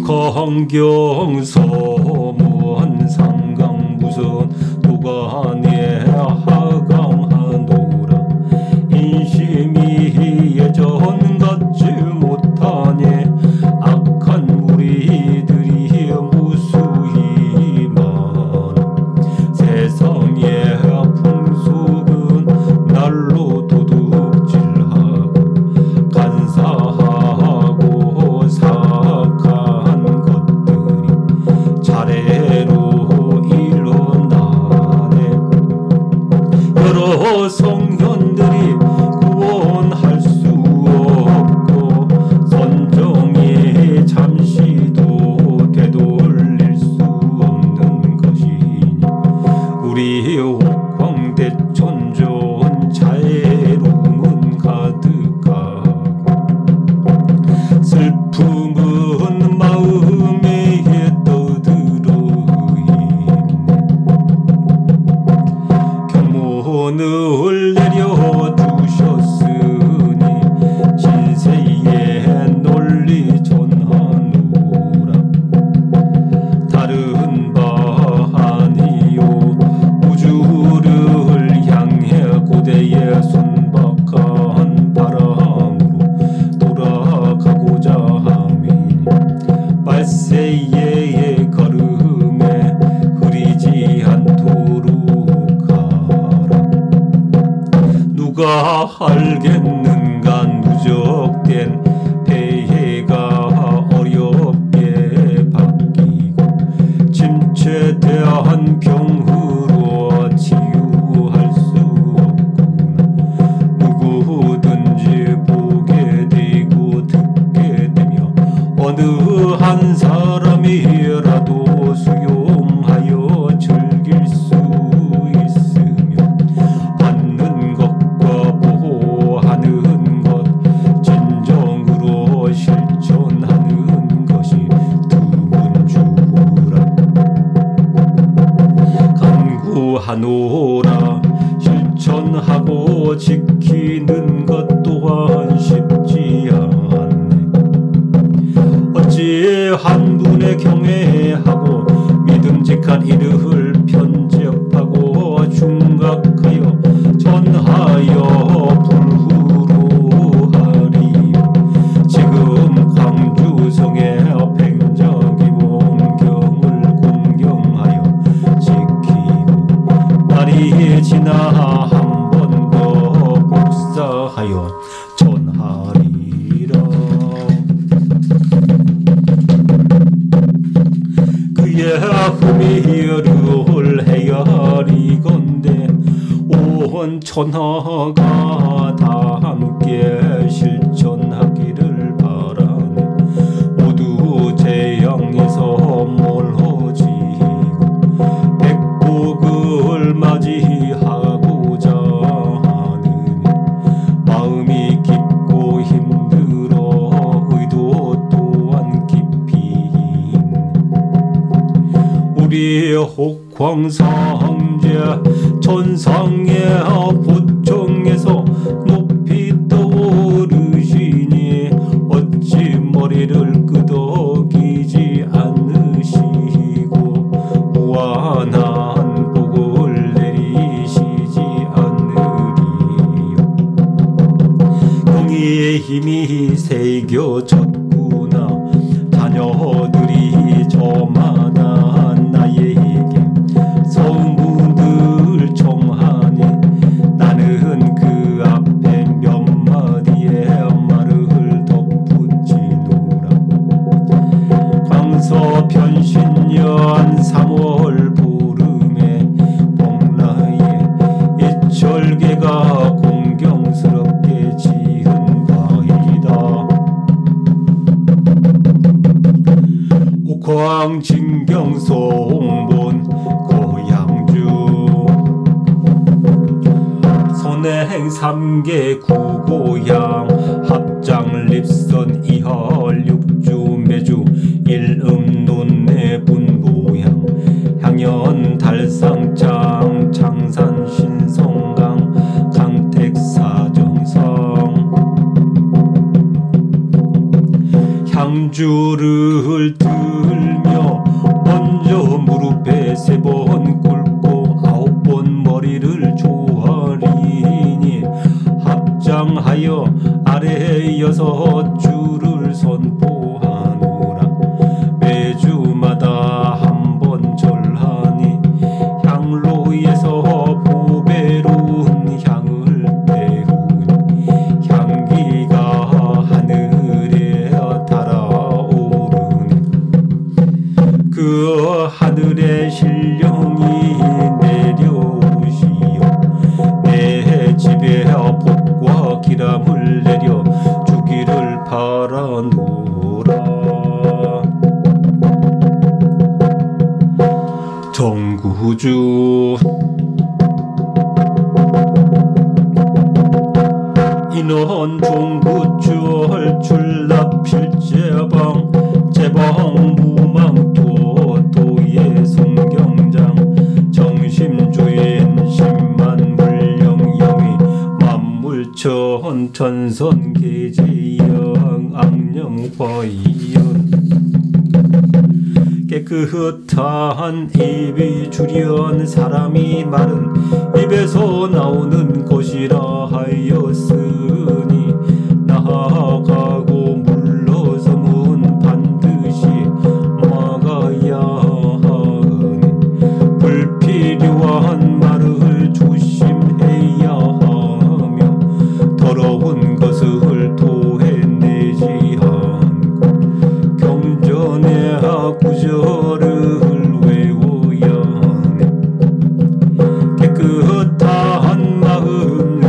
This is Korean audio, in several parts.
강경서문 상강무선 도가내 하강하노라. 인심이 예전 같지 못하니 악한 무리들이 무수히 많아. 세상의 풍속은 날로 도둑질하고 간사하고 사악한 것들이 차례로 일어나네. 여러 성현들이 구원할 수 없고 선정이 잠시도 되돌릴 수 없는 것이니 우리 옥황대천존 자애로움은 가득하고 슬픔은 마음에 떠들어 있네. 경문을 내려주셨으니 신세의 논리 전하노라. 다른 바 아니요 우주를 향해 고대의 순박한 바람으로 돌아가고자 함이니 말세의 걸음에 흐리지 않도록 하라. 누가 알겠는가 누적된 폐해가 어렵게 바뀌고 침체대한 병으로 치유할 수 없구나. 누구든지 보게 되고 듣게 되며 어느 한 사람이라도 수용하여 즐길 수 있으며 받는 것과 보호하는 것 진정으로 실천하는 것이 드문주라. 간구하노라. 실천하고 지키는 것 또한 쉽지 않네. 어찌 한 분의 경외하고 믿음직한 이를 편집하고 중각하여 전하여 불후로 하리요. 지금 광주성의 팽정이 원경을 공경하여 지키고 날이 지나 한 번 더 복사하여 전하리라. 그의 흠이를 헤아리건대 온 천하가 다 함께 실천하기를 바라네. 모두 재앙에서 멀어지고 백복을 맞이하고자 하느니 마음이 깊고 힘들어 의도 또한 깊이 있네. 우리 옥황상제 천상의 보청에서 높이 떠오르시니 어찌 머리를 끄덕이지 않으시고 무한한 복을 내리시지 않으리요. 공의의 힘이 새겨졌구나. 자녀들이 저만한 나에게 소문을 청하니 나는 그 앞에 몇 마디의 말을 덧붙이노라. 광서편신년 3월 보름에 복라에 이철계가 공경스럽게 지은 바이다. 옥황진경송본 고양주 선행 3개 구고양 합장 립선 2헐 6주 매주 일음논내 분보양 향연 달상장 창산 신성강 강택사정성 향 진주를 들며 먼저 무릎에 3번 꿇고 9번 머리를 조아리니 합장하여 아래 6줄을 선포하노라. 매주마다 한 번 절하니 향로에서 보배로운 향을 태우니 향기가 하늘에 달아오르네. 그 하늘의 신령이 내려오시어 내 집에 복과 기람을 내려 주기를 바라노라. 정구주 인원 종구주얼 출납필제방 제방 무망도 도의 송경장 정심주인 10만 물령영이 만물천 천선 계지영 악령화이연 깨끗한 입이 주련 사람이 말은 입에서 나오는 것이라 하였으니 나아가고 물러서면 반드시 막아야 하니 불필요한 말을 조심해야 하며 더러운 것을 토해내지 않고 경전의 구절을 외워야 하네. 깨끗한 마음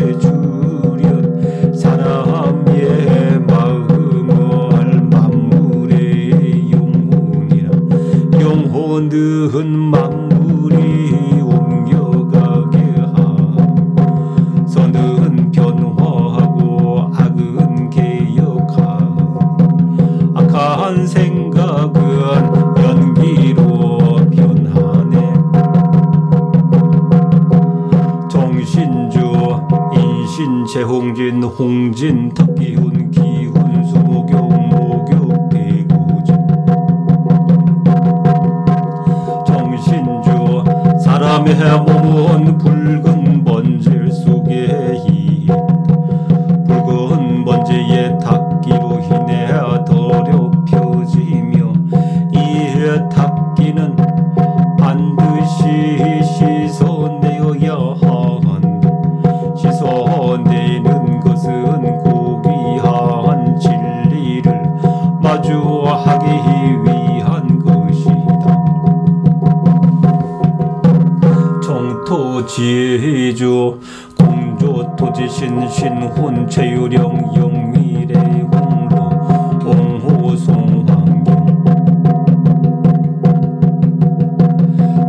내주련 사람의 마음을 만물의 영혼이라. 영혼은 만물이 옮겨가게 하고 선은 변화하고 악은 개혁하고 악한 생각은 연기로 변하네. 정신주 인신 재홍진 홍진 탁기훈 기훈 수목용 목욕 대구진 정신주 사람의 몸은 붉은 번질 속에 있다. 붉은 번지에 탁기로 인해 더럽혀지며 이 탁기는 반드시 씻어내어야 한다. 씻어내는 것은 고귀한 진리를 마주하기 위한 것이다. 정토지주 공조토지신 신혼 최유령 영일의 홍로 옹호송환경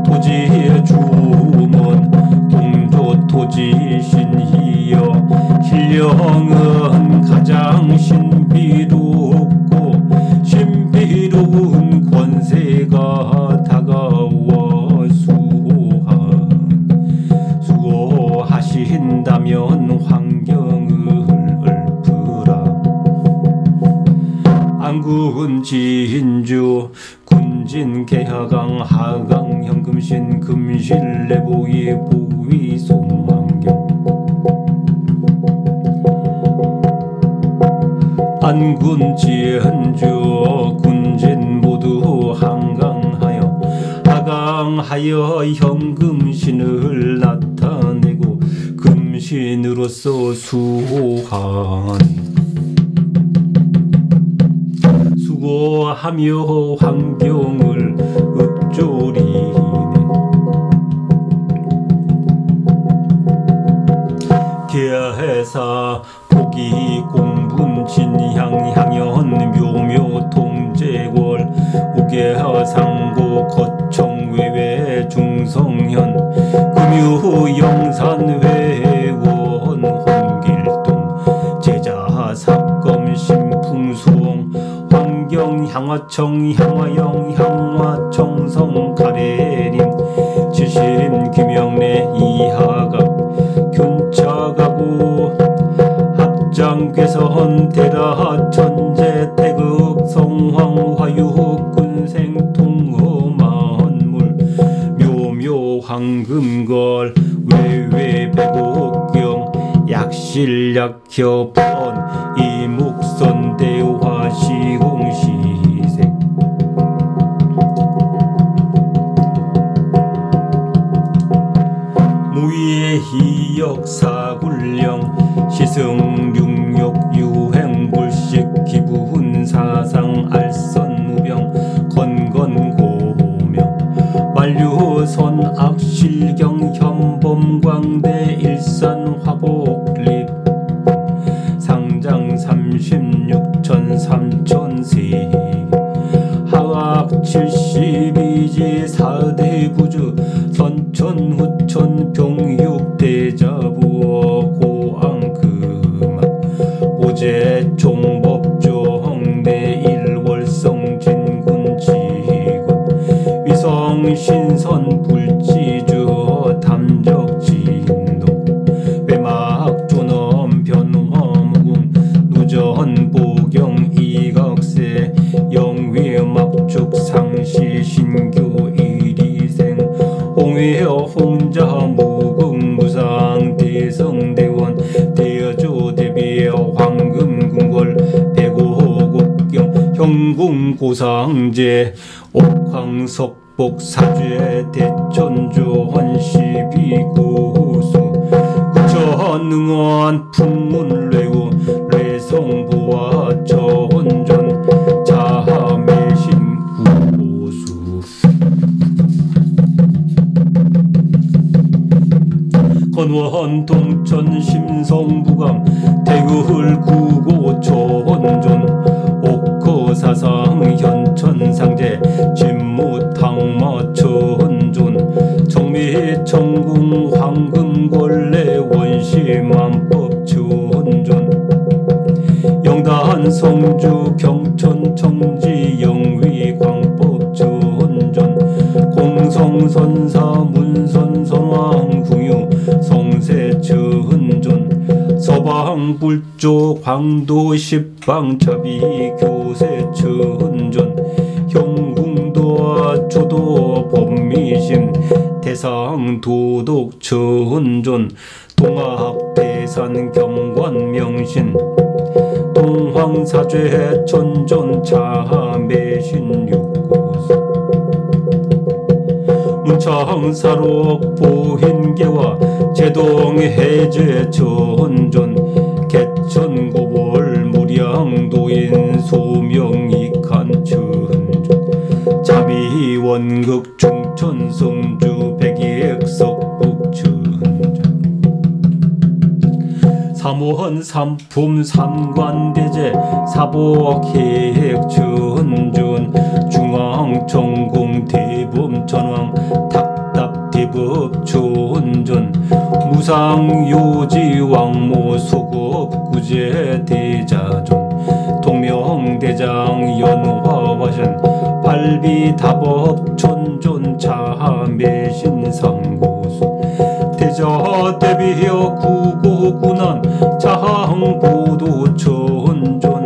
토지의 주문 동조토지신이여 신령은 가장 신비롭고 신비로운 권세가 다가와 수호하신다면 환경을 읊으라. 안군 진주 군진 개하강 하강 현금신 금실 내보이 보위 송환경 안군 진주 군진 모두 한강하여 하강하여 현금신을 나타내고 금신으로서 수호하니 수고하며 환경을 읊조리네. 계사 보기 공분 진향 향연 묘묘 통제월 우계상고 거청 외외 중성현 금유 영산 회원 홍길동 제자 사검 심풍수홍 환경 향화청 향화영 향화청성 가래림 지신 김영래 이하갑 균차가구 합장괴선 대라 천재 태극 성황화유 군생통어만물 묘묘 황금걸 외외백옥경 약실약협헌 이묵선대화 시공시색 무예희역사굴령 시승육욕 유행불식 기부훈사상 알선무병 건건고명 만류선 악실경 현범광대 일산화복립 상장 36천 3천세 하악 72지 4대 부주 선천 후천 병육대자부어 고앙금악 오제 종법정 내일월성 진군지군 위성신선 불지주 담적진동 외막존엄 변화무궁 누전보경 이각세 영위막죽 상시신교 일이생 홍회여 홍자 무궁무상 대성대원 대여조대비 황금궁궐 백오곡경 형궁고상제 옥황석복 사죄 대천조 헌시비구수 구천응원 풍문뢰우 뢰성보화 저혼전 자매신 구보수 건원 동천 심성부감 대구을 구고 저혼전 옥거사상 현천상제 진무탕마 저혼존 정미천궁 황금궐레 원시만법 저혼존 영단 성주 경천 청지 영위 광법 저혼전 공성선사 문선선왕 궁유 성세 저혼전 서방불조 광도 십방 자비 교세 저혼전 형궁도와 조도 법미심 대상 도독 저혼전 동학대산 경관명신 동황사죄 천전 자매신 육고수 문창사록 보흰계와 제동해제 전전 개천고벌 무량도인 소명이칸 천전 자비원극 중천성주 백이액석북 천전 사모헌 삼품 삼관대제 사복해액 전준 중앙정공 대범전왕 탁답대법 전전 무상요지 왕모 소급 구제 대자존 동명대장 연화화신 발비다법 천존 자매신상고수 대자대비여 구고군한 자항보도 천존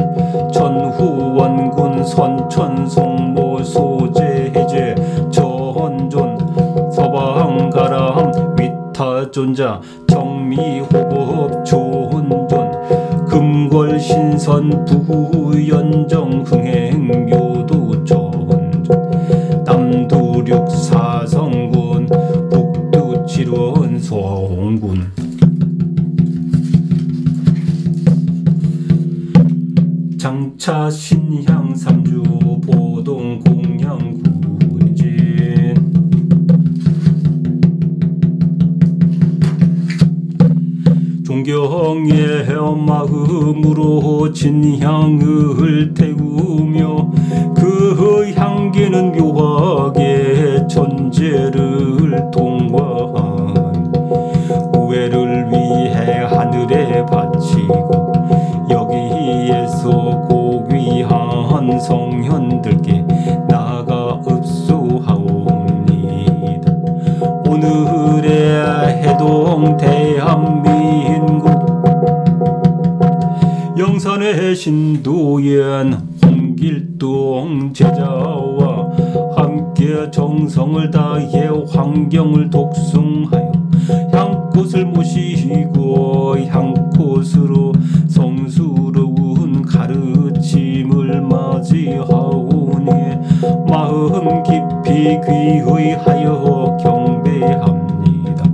천후원군 선천성모 소재해제 전존 서방가람 위타존자 정미호법 조혼존 금궐신선 부연정 흥행묘도 전존 남도륙 사성군 북두칠원 소홍군 장차 신향 삼주 보동 공양 군진 존경의 마음으로 진향을 태우며 그 향기는 묘하게 천재를 통과한 우애를 위해 하늘에 바치고 여기에서 고귀한 성현들께 나가 읍수하옵니다. 오늘의 해동 대한민국 영산의 신도연 홍길 제자와 함께 정성을 다해 환경을 독송하여 향꽃을 모시고 향꽃으로 성스러운 가르침을 맞이하오니 마음 깊이 귀의하여 경배합니다.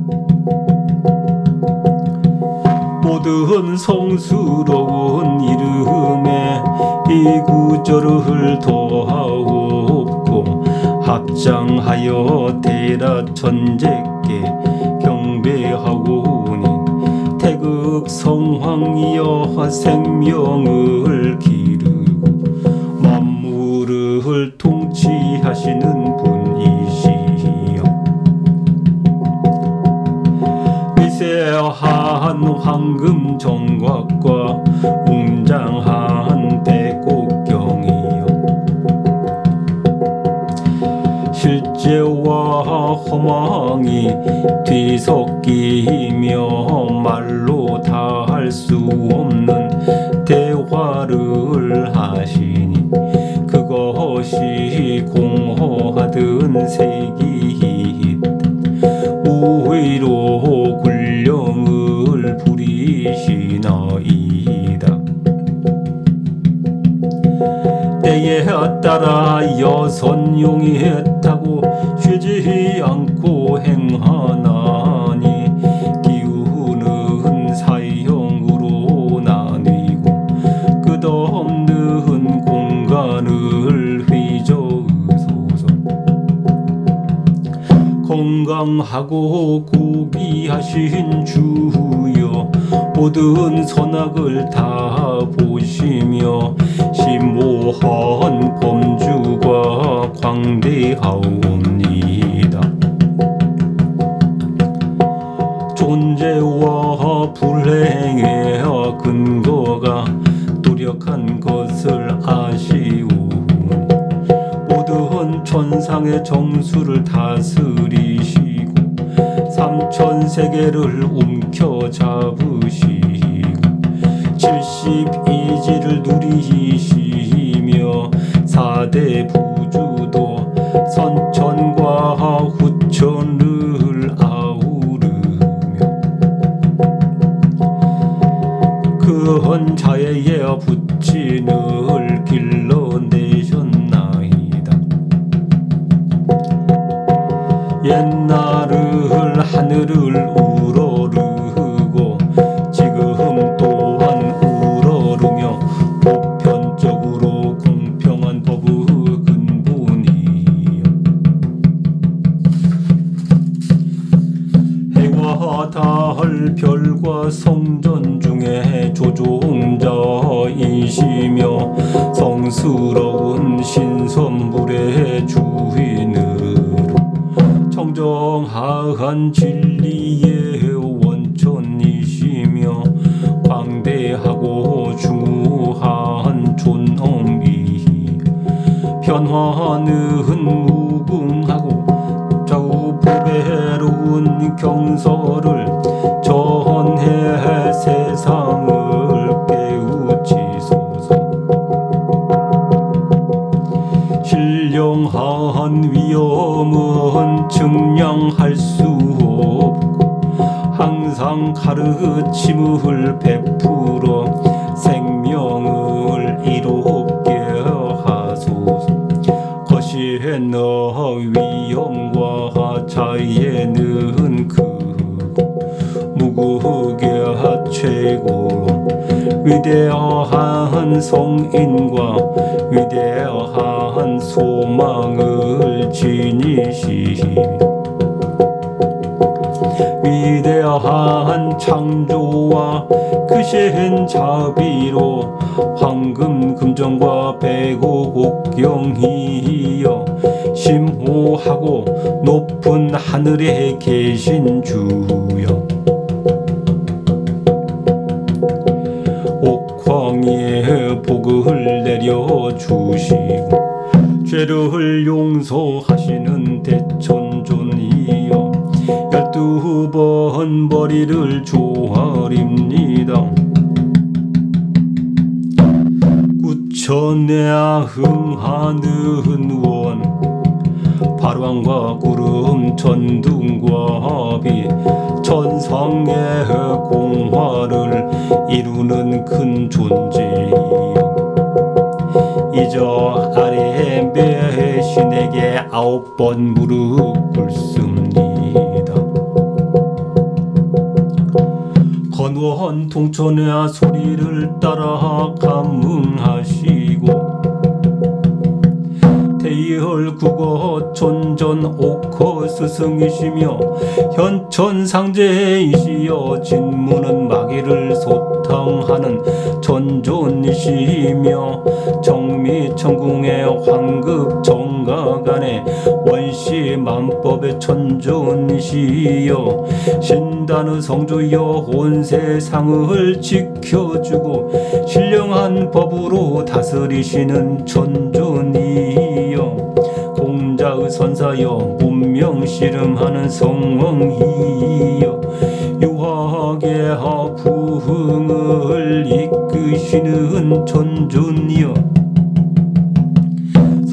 모든 성스러운 이름에 이 구절을 더하옵고 합장하여 대라천재께 경배하오니 태극성황이여 생명을 기르고 만물을 통치하시는 분이시여 위세한 황금 정곽과 웅장한 백곡경이여 실제와 허망이 뒤섞이며 말로 다 할 수 없는 대화를 하시니 그것이 공허하던 세기 우위로 군령을 부리시나이다. 때에 따라 여선용이 타고 쉬지 않고 행하나니 기운은 사형으로 나뉘고 끝없는 공간을 휘저으소서. 건강하고 고귀하신 주여 모든 선악을 다 보시며 심오한 범주가 광대하옵니다. 존재와 불행의 근거가 뚜렷한 것을 아시오니 모든 천상의 정수를 다스리시고 삼천세계를 움켜잡으시고 72지를 누리시며 4대 부주도 선천과 후천을 아우르며 그 헌자의 부친을 길러내셨나이다. 옛날을 하늘을 우러르고 지금 또한 우러르며 보편적으로 공평한 법의 근본이여 해와 달 별과 성전 중에 조종자이시며 성스러운 신선물의 주인으로 청정한 진리의 원천이시며 광대하고 중후한 존엄이 변화는 무궁하고 좌우보배로운 경서를 전해 세상을 깨우치소서. 신령한 위엄은 측량할 수 없고 항상 가르침을 베풀어 생명을 이롭게 하소서. 거신 위엄과 자예는 크고 무국의 최고로 위대한 성인과 위대한 소망을 지니시며 위대한 창조와 크신 자비로 황금 금정과 백옥옥경이여 심호하고 높은 하늘에 계신 주여 옥황의 복을 내려주시고 죄를 용서하시는 대천존이여 12번 머리를 조아립니다. 부처내야 흥하는 원 발왕과 구름 천둥과 비 천상의 공화를 이루는 큰 존재이요 이저 아래 배신에게 9번 무릎 꿇습니다. 건원 통천의 소리를 따라 감응하시고 대열 국어 천전 옥허 스승이시며 현천상제이시여 진무는 마귀를 소탕하는 전존이시며 정미천궁의 황급 정가간의 원시만법의 천존이시여 신단의 성주여 온 세상을 지켜주고 신령한 법으로 다스리시는 천존이여 공자의 선사여 문명 씨름하는 성왕이여 유학의 부흥을 이끄시는 천존이여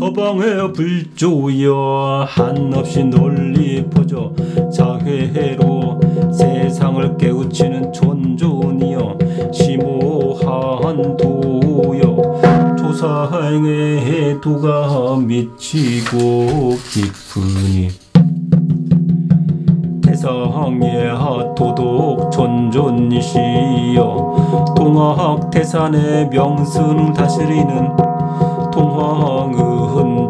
서방의 불조여 한없이 널리 퍼져 자회로 세상을 깨우치는 천존이여 심오한 도여 조상의 도가 미치고 깊으니 태상의 도독 천존이시여 동학태산의 명승 다스리는 통황의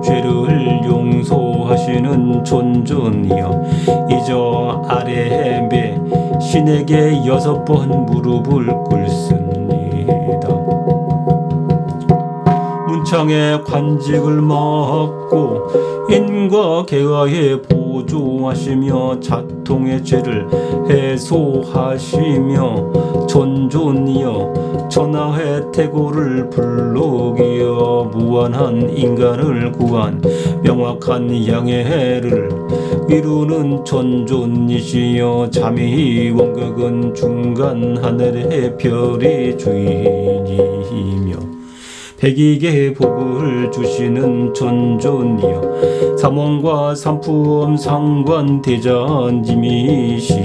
죄를 용서하시는 천존이여 이저 아래 배 신에게 6번 무릎을 꿇습니다. 문창의 관직을 맡고 인과 계하에 보조하시며 자통의 죄를 해소하시며 천존이여 천하의 태고를 불록이여 무한한 인간을 구한 명확한 양해를 이루는 천존이시여 잠이 원극은 중간 하늘의 별의 주인이며 백익의 복을 주시는 천존이여 삼원과 삼품 상관 대장님이시여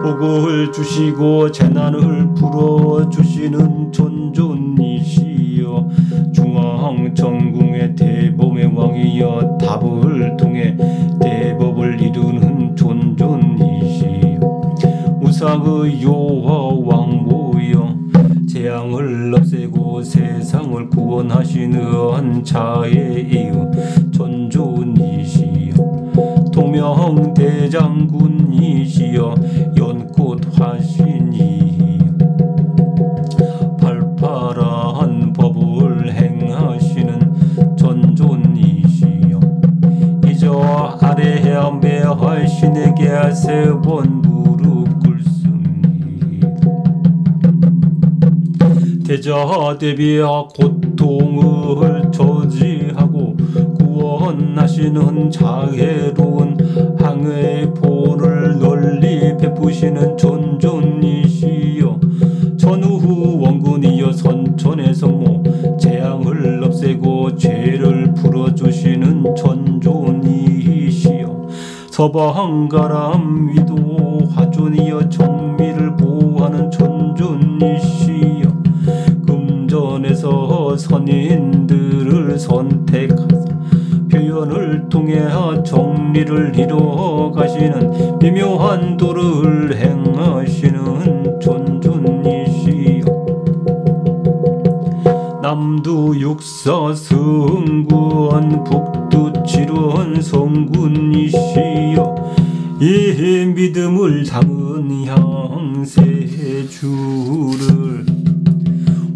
복을 주시고 재난을 풀어주시는 천존이시여 중앙정궁의 대범의 왕이여 답을 통해 대법을 이루는 천존이시여 우상의 여호와 왕모여 재앙을 없애고 세상을 구원하시는 자의 천존이시여 통명대장군이시여 연꽃 화신이여 발팔한 법을 행하시는 천존이시여 이저 아래 매할 신에게 3번 무릎 꿇습니다. 대자 대비하 고통을 저지하고 구원하시는 자애로운 항해의 본을 널리 베푸시는 천존이시여 천우 원군이여 선천의 성모 재앙을 없애고 죄를 풀어주시는 천존이시여 서방가람 위도 화존이여 정미를 보호하는 천존이시여 금전에서 선인들을 선택하사 표현을 통해 정리를 이루어 가시는 미묘한 도를 행하시는 천존이시여 남두 육사 승구원 북두 칠원 성군이시여 이 믿음을 담은 향세주를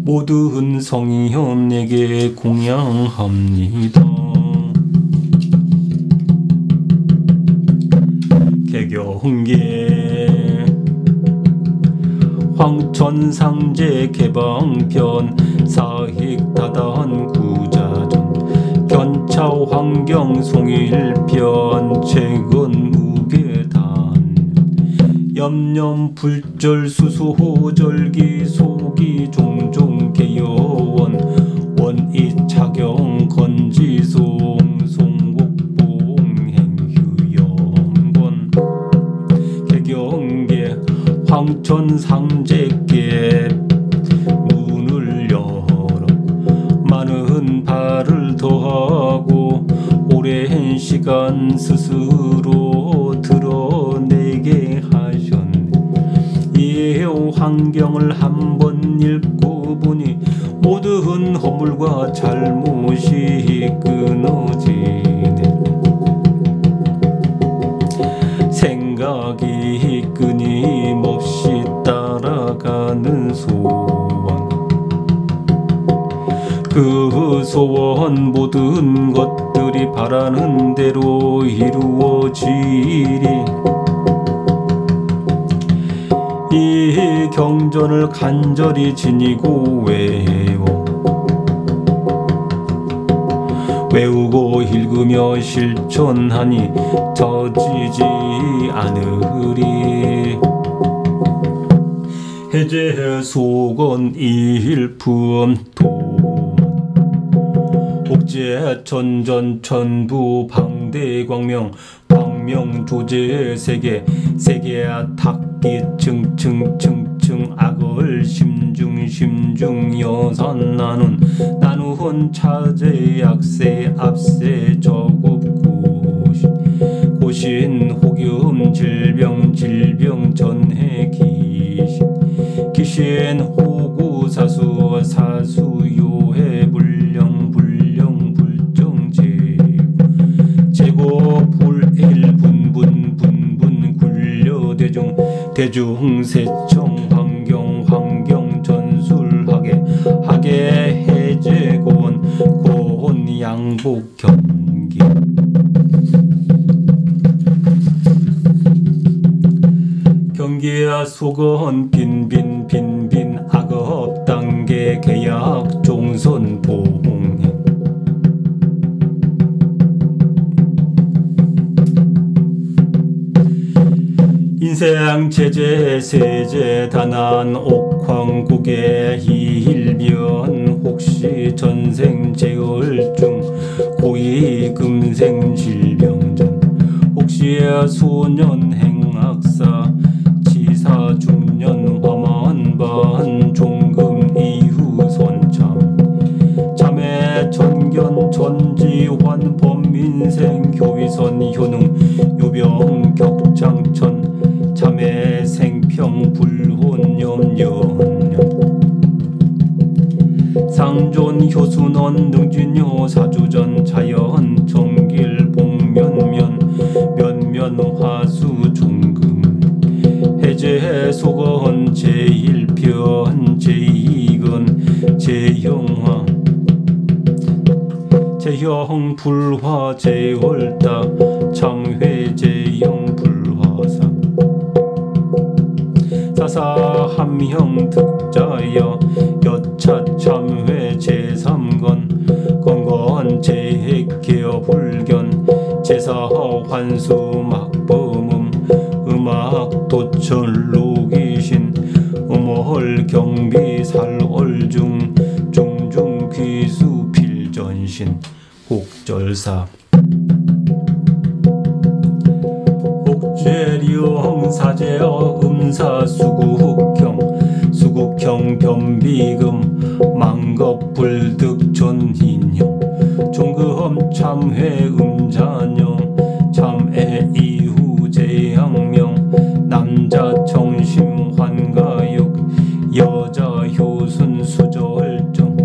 모든 성현에게 공양합니다. 개경계 황천상제 개방편 사익다단 구자전 견차 환경 송일편 최근 무계단 염염 불절 수수호절기 소기 종종 개여원 시간 스스로 드러내게 하셨네. 이 환경을 한번 읽고 보니 모든 허물과 잘못이 끊어지네. 생각이 끊임없이 따라가는 소원, 그 소원 모든 것들이 바라는 대로 이루어지리. 이 경전을 간절히 지니고 외우고 읽으며 실천하니 젖지지 않으리. 해제 속언 일품도 옥제 전전 천부 방대 광명 조제 세계 탁기 층층층층 악을 심중 여산 나눈 차제 약세 앞세 저급고신 고신 혹염 질병 전해 귀신 호구 사수 요해 불령 불정 제고 불일 분분 굴려 대중 세청 환경 전술하게 해제 고원 양복 경기 경기야 속언 빈빈 악업 단계 계약 종선 봉행 인생 제재 세제 단한 옥황국의 일변 혹시 전생 제을중 고위 금생 질병전 혹시 소년 행악사 치사 중년 화만반 종금 이후 선참 참회 전견 전지환 범민생 교위선 효능 요병 격장천 참회 생평 불혼 염려년 상존 효순원 능진요 사주전 자연 정길 복면면 화수 중금 해제 속언 제1편 제2근 제형화 제형 불화 제월다 참회 제형 불화사 사사 함형 득자여 여차 참회 제3건 건건 제해계어 불견 제사 환수 막범음 음악 도철 로기신 음월 경비 살월중 중중 귀수 필전신 곡절사 옥죄령 사제어 음사 수국형 변비금 망겁 불득 전인형 종금 참회 음자령 참애 이후 제양명 남자 정심 환가육 여자 효순 수절정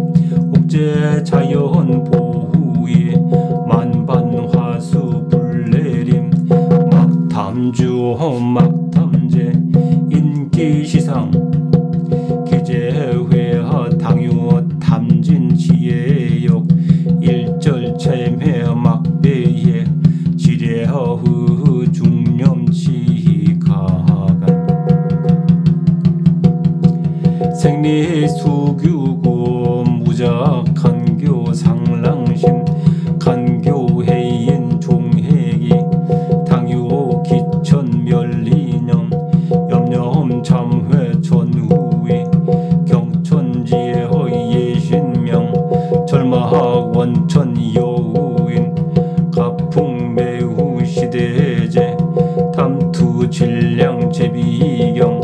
옥제 자연 보후에 만반화수 불내림 막탐주 막탐제 인기시상 기재회하 당유 탐진 지혜역 일절 체매 막대예 지뢰허 중념치 가간 생리 수규고 무작한교 상랑심 간교해인 종해기 당유 기천 멸리념 염념 참회 전후위 경천지의 예신명 절마학 원천 여우인 가풍 매우 시대제 탐투 질량 제비경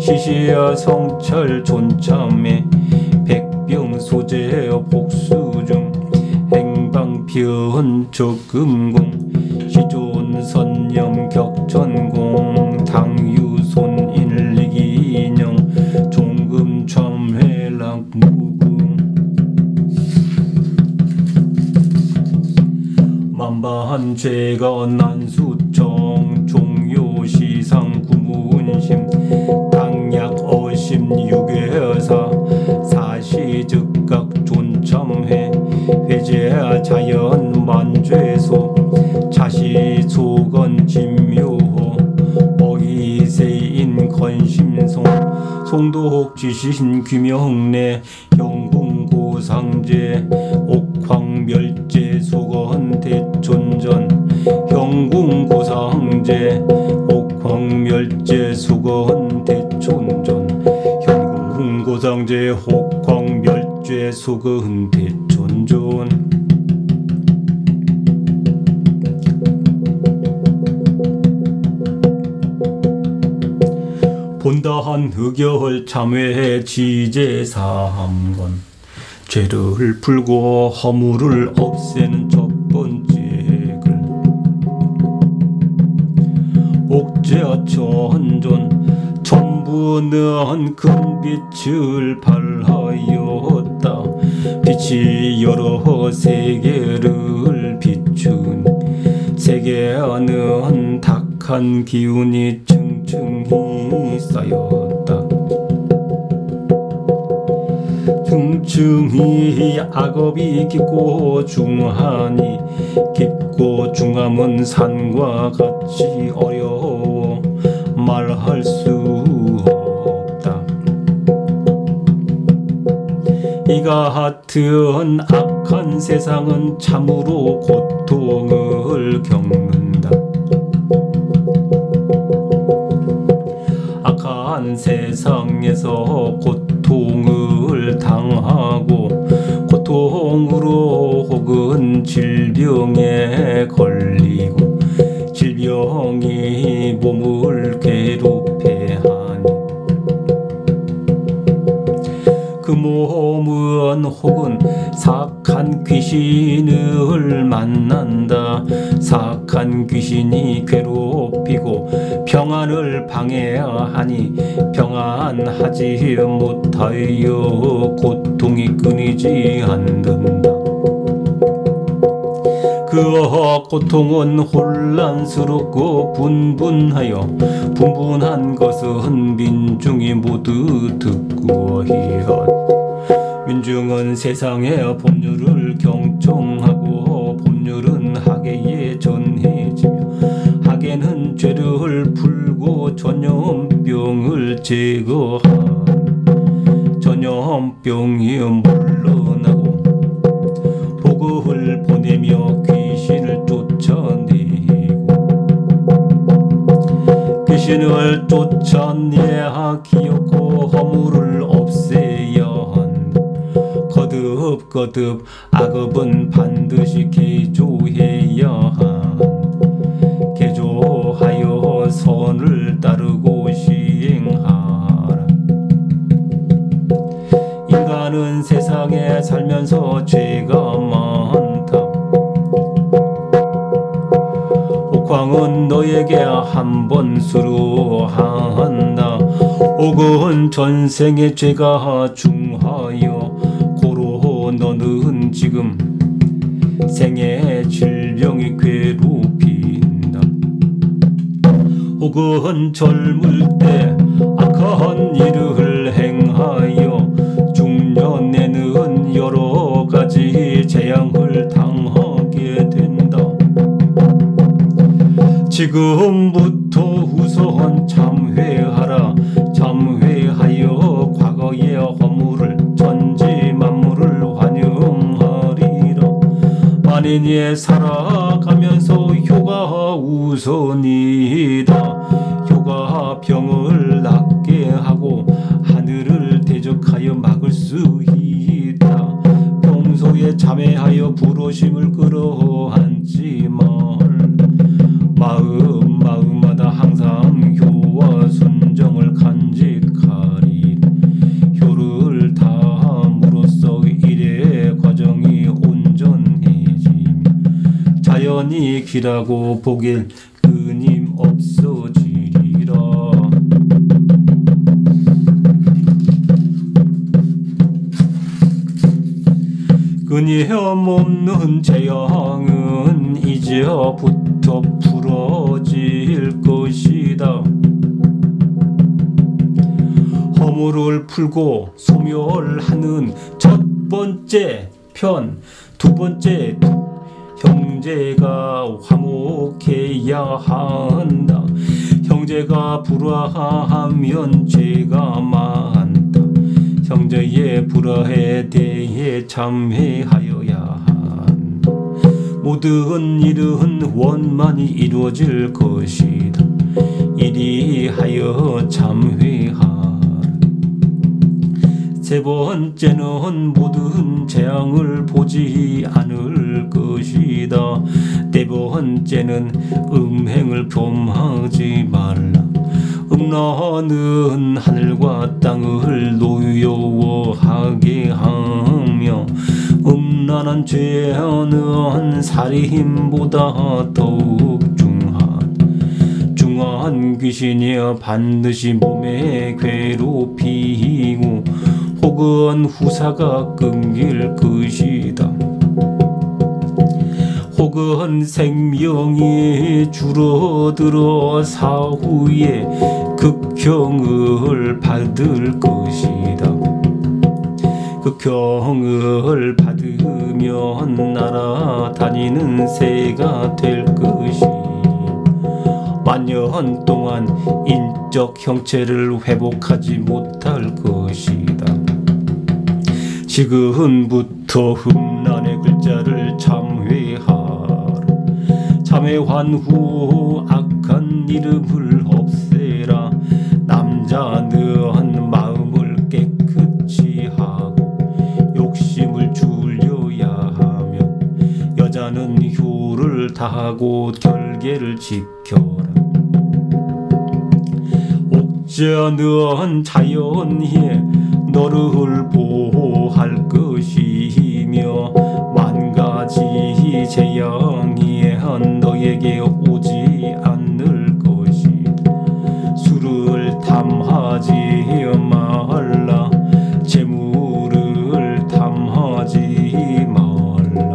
시시야 성철 존참에 백병 소재 복수중 행방편 적금공 시존선념 격천공 당유손 인리기인영 종금참회락무궁 만반죄가 난수청 종요시상 구문심 당약 어심 유괴사 사시즉각 존참회 회제 자연 만죄소 자시소건 진묘호 어이세인 건심송 송도옥지신 귀명래 형궁고상제 옥황멸제 소건 대촌전 형궁고상제 옥황멸제 소건 대촌전 형궁고상제 옥황멸제 소건 대촌전 본다한 흑열 참회 지제삼건 죄를 풀고 허물을 없애는 첫 번째 글 옥제천존 전부는 큰 빛을 발하였다. 빛이 여러 세계를 비춘 세계에는 탁한 기운이 층층이 쌓였다. 층층이 악업이 깊고 중하니 깊고 중함은 산과 같이 어려워 말할 수 없다. 이 같은 악한 세상은 참으로 고통을 겪는다. 악한 세상에서 고통을 당하고 고통으로 혹은 질병에 걸리고 질병이 몸을 괴롭게 하니 그 몸은 혹은 사악한 귀신을 만난다. 사악한 귀신이 괴롭히고 평안을 방해하니 평안하지 못하여 고통이 끊이지 않는다. 그 고통은 혼란스럽고 분분하여 분분한 것은 민중이 모두 듣고 히엇 민중은 세상의 법률을 경청하고 법률은 학계에 전해지며 학계는 죄를 풀고 전염병을 제거한 전염병이 물러나고 복을 보내며 귀신을 쫓아내고 귀신을 쫓아내야 기었고 허물을 없애야 한다. 거듭 악업은 반드시 개조해야 한다. 개조하여 선을 따르고 시행하라. 인간은 세상에 살면서 죄가 많다. 옥황은 너에게 한 번 수루한다. 옥은 전생의 죄가 중하여 고로 너는 지금 생의 질병이 괴롭힌다. 혹은 젊을 때 악한 일을 행하여 중년에는 여러 가지 재앙을 당하게 된다. 지금부터 우선 참회하라. 참회하여 과거의 허물을 천지 만물을 환영하리라. 만인이 살아가면서 효가 우선이다. 효가 병을 낫게 하고 하늘을 대적하여 막을 수 있다. 평소에 참회하여 부러심을 끌어안지만 마음마다 항상 효와 순정을 간직하리. 효를 다함으로써 일의 과정이 온전해지며 자연이 귀라고 보길 끊임없어지리라. 끊임없는 재앙은 이제부터 풀어질 것이다. 허물을 풀고 소멸하는 첫 번째 편, 두 번째 형제가 화목해야 한다. 형제가 불화하면 죄가 많다. 형제의 불화에 대해 참회하여야 한다. 모든 일은 원만히 이루어질 것이다. 이리하여 참회하라. 세 번째는 모든 재앙을 보지 않을 것이다. 네 번째는 음행을 범하지 말라. 음란은 하늘과 땅을 노여워하게 하며 음란한 죄는 살인보다 더욱 중한 귀신이 반드시 몸에 괴롭히고 혹은 후사가 끊길 것이다. 혹은 생명이 줄어들어 사후에 극형을 받을 것이다. 극형을 받으면 날아다니는 새가 될 것이다. 만년 동안 인적 형체를 회복하지 못할 것이다. 지금부터 흠난의 글자를 참회하라. 참회한 후 악한 이름을 없애라. 남자는 마음을 깨끗이 하고 욕심을 줄여야 하며 여자는 효를 다하고 결계를 지켜라. 옥자는 자연히 너를 보호할 것이며 만가지 재앙이 너에게 오지 않을 것이다. 술을 탐하지 말라. 재물을 탐하지 말라.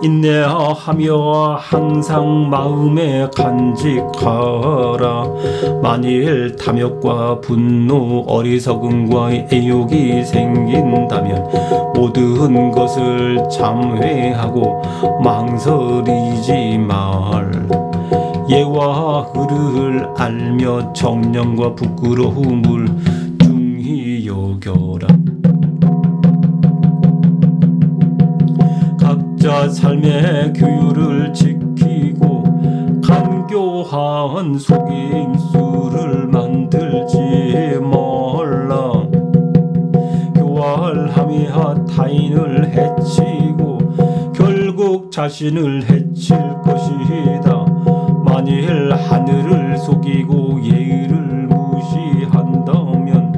인내하며 항상 마음에 간직하라. 만일 탐욕과 분노, 어리석음과 애욕이 생긴다면 모든 것을 참회하고 망설이지 말라. 예와 의를 알며 정령과 부끄러움을 중히 여겨라. 각자 삶의 규율을 지키고 간교한 속임수를 만들지 말라. 교활함이 타인을 해치고 결국 자신을 해칠 것이다. 만일 하늘을 속이고 예의를 무시한다면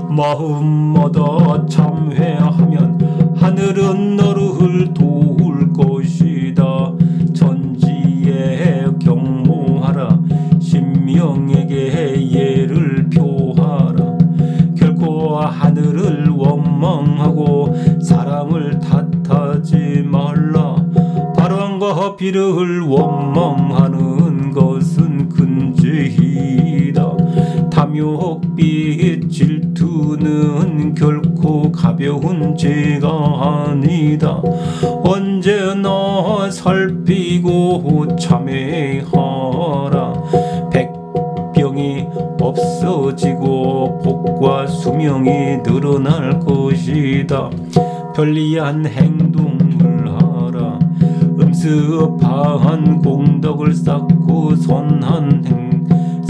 마음마다 참회하면 하늘은 너를 도울 것이다. 천지에 경모하라. 신명에게 예를 표하라. 결코 하늘을 원망하고 사람을 탓하지 말라. 바람과 비를 원망하는 것은 큰 죄이다. 탐욕빛 질투는 결코 가벼운 죄가 아니다. 언제나 살피고 참회하라. 백병이 없어지고 복과 수명이 늘어날 것이다. 편리한 행동을 하라. 음습한 공덕을 쌓고 선한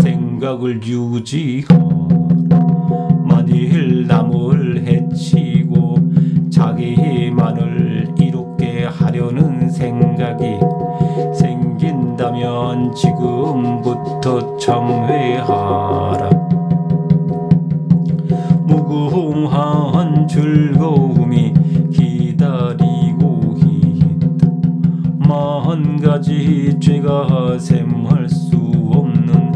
생각을 유지하라. 만일 남을 해치고 자기만을 이롭게 하려는 생각이 생긴다면 지금부터 참회하라. 무궁한 즐거움이 마음이 기다리고 있다. 40가지 죄가 셈할 수 없는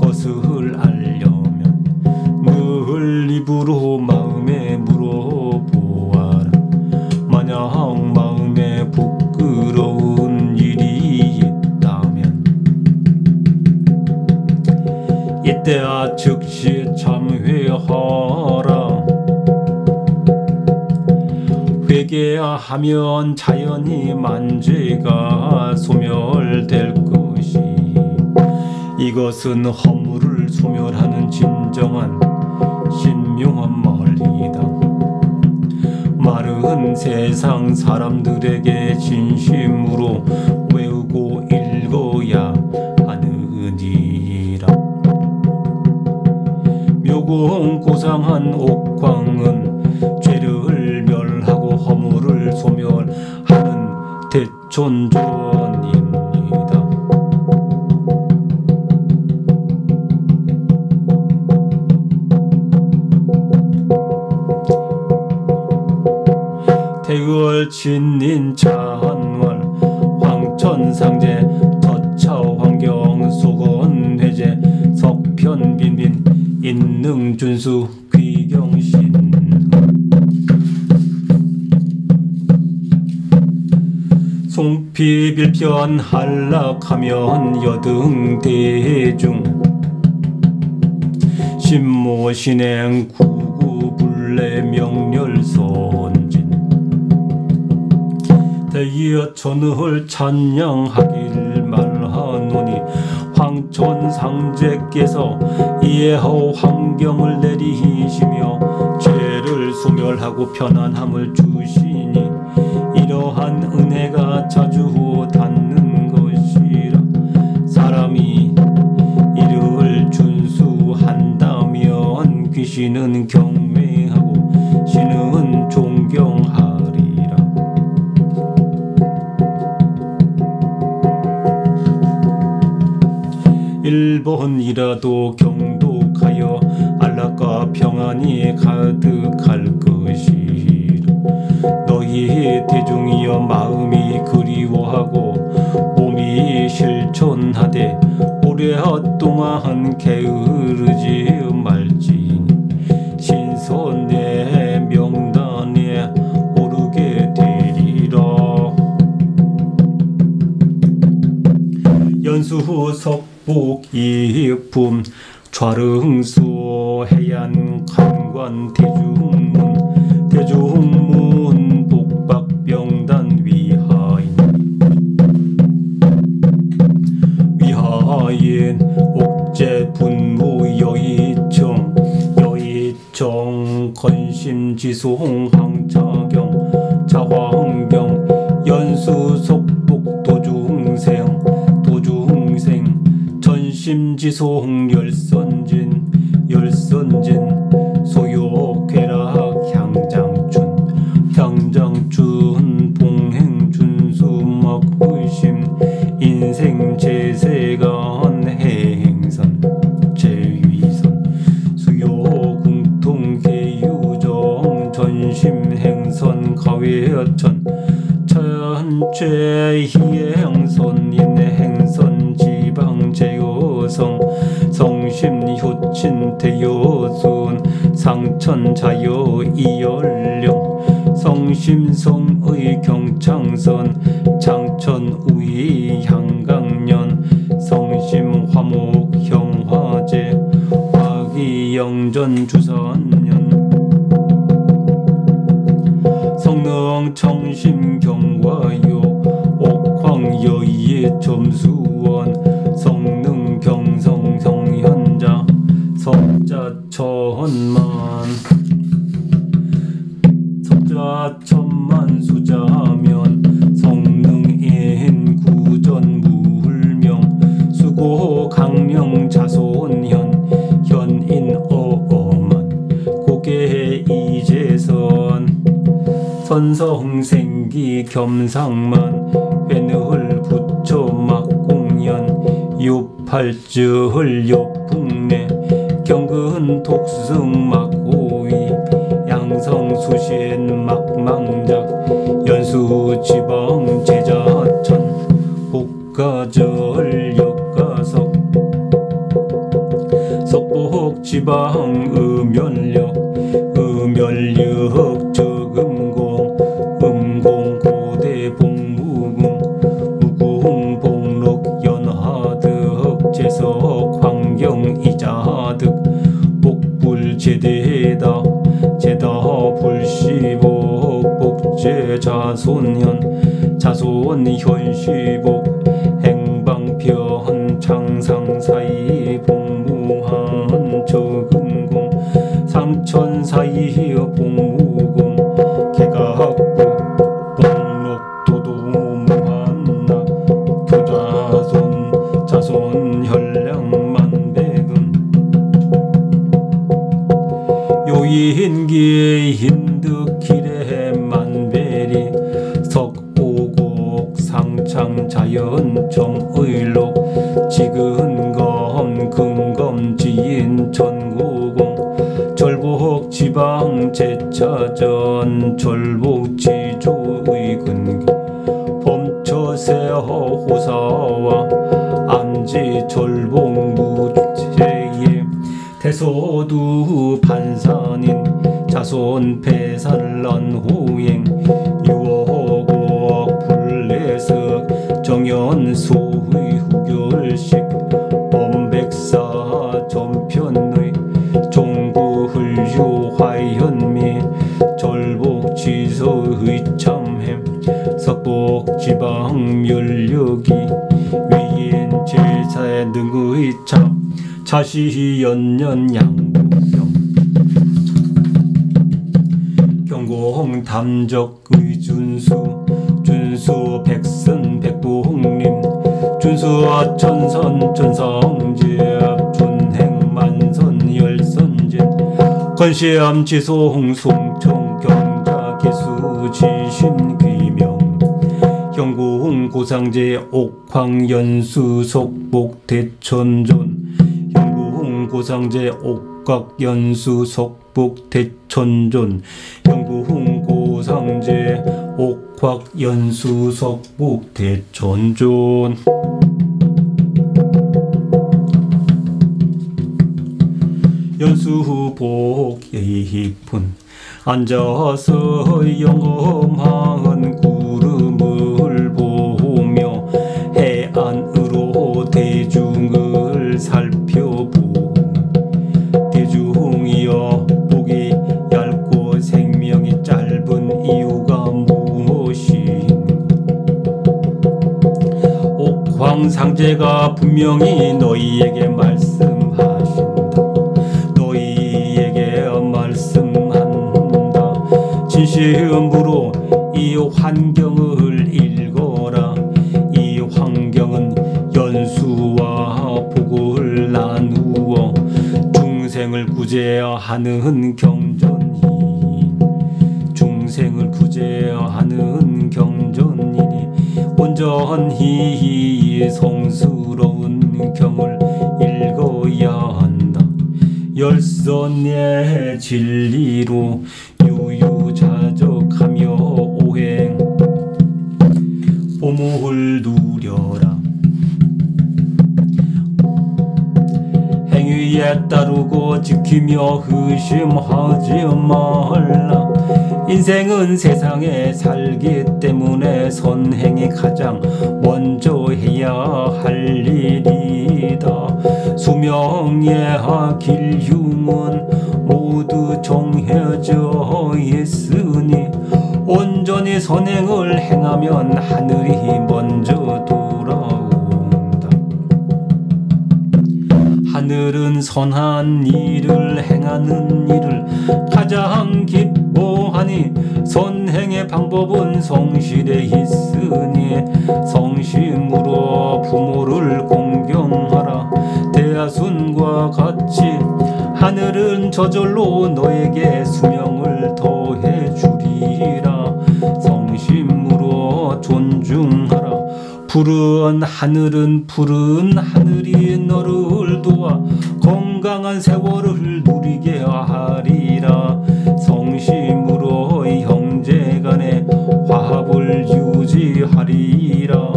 것을 알려면 늘 입으로 마음에 물어보아라. 만약 마음에 부끄러운 일이 있다면 이때야 즉시 참회하라. 회개하면 자연히 만죄가 소멸될 것이, 이것은 허물을 소멸하는 진정한 신명한 말이다. 말은 세상 사람들에게 진심으로 외우고 읽어야 하느니라. 묘공고상한 옥황은 죄를 멸하고 허물을 소멸하는 대천전입니다. 대을친인 찬월 황천상제 저차환경 소건회제 석편빈빈 인능준수 귀경신 송피빌편 한락하면 여등대중 신모신행 구구불례 명렬선진 대여천을 찬양하길 말하노니 황천상제께서 이에허 환경을 내리시며 죄를 소멸하고 편안함을 주시니 이러한 은혜가 자주 닿는 것이라. 사람이 이를 준수한다면 귀신은 경외하고 신은 존경하리라. 일본이라도 경독하여 안락과 평안이 가득할 것이라. 너희 대중이여 마음이 그리워하고 몸이 실천하되 오랫동안 게으르지 말지니 신선의 명단에 오르게 되리라. 연수석복이품 좌릉소 해안 관관 대중문 복박병단 위하인 옥제 분무 여의청 건심지송 황차경 자황경 연수석복 도중생 전심지송 열선진 소욕괴락 향장춘 봉행준수 먹의심 인생제세간 행선 제위선 수요궁통계유정 전심행선 가회천 천죄희행선 인행선 지방제요성 성심효친 대요순 상천자요 이열령 성심성의 경창선 장천우이 향강년 성심화목 형화제 화기영전 주산년 성능 청심경과요 옥황여의의 점수원 성능 경성 성현자 석자천만 수자면 성능인 구전무hul명 수고 강명 자손현 현인 어어만 고개 이재선 선성생기 겸상만 회늘 부처 막공연 요팔즈을 요풍내 경근 독승 막고이 양성수신 막 형제 자손현 자손현시복 행방편 창상사이 복무한 저금공 상천사이 복무공 개각부 복록도도 무한나 교자손 자손현량만백음 요인기의 힌득길의 만배리 석오곡 상창자연 정의록 지근검 금검지인 전고공 절복지방 제차전 절복지조의 근기 범처세어 호사와 안지 절복무제예 대소두 판산인 자손 폐산란 호행 유어곡 불례석 정연소의 후결식 범백사 전편의 종구훈류 화현미 절복지서의 참햄 석복지방 멸력이 위인 제사의 능의 참 자시연년 양구경 경공 담적의 준수 준수 백선 백봉림 준수와 천선 천성제압 준행만선 열선진 건시암 지송 송청 경자 기수 지신 귀명 경공 고상제 옥황 연수 속복 대천존 고상제 옥각 연수 석북 대천존 영구흥 고상제 옥각 연수 석북 대천존 연수복 예익분 앉아서 영험한 구름을 보며 해안으로 대중을 살펴보 대중이여 복이 얇고 생명이 짧은 이유가 무엇인가 옥황상제가 분명히 너희에게 말씀하신다 너희에게 말씀한다 진심으로 이 환경을 읽어라 이 환경은 연수와 복을 나누어 중생을 구제하는 경전이니 중생을 구제하는 경전이니 온전히 성스러운 경을 읽어야 한다 열선의 진리로 유유자적하며 오행 보물을 누려라 행위에 따르고 지키며 의심하지 말라 인생은 세상에 살기 때문에 선행이 가장 먼저 해야 할 일이다 수명의 길흉은 모두 정해져 있으니 온전히 선행을 행하면 하늘이 먼저 돌아온다 하늘은 선한 일을 행하는 일을 가장 기뻐하니 선행의 방법은 성실에 있으니 성심으로 부모를 공경하라 대하순과 같이 하늘은 저절로 너에게 수명을 더해주리라 성심으로 존중하라 푸른 하늘은 푸른 하늘이 너를 도와 건강한 세월을 누리게 하리라 성심으로 형제간의 화합을 유지하리라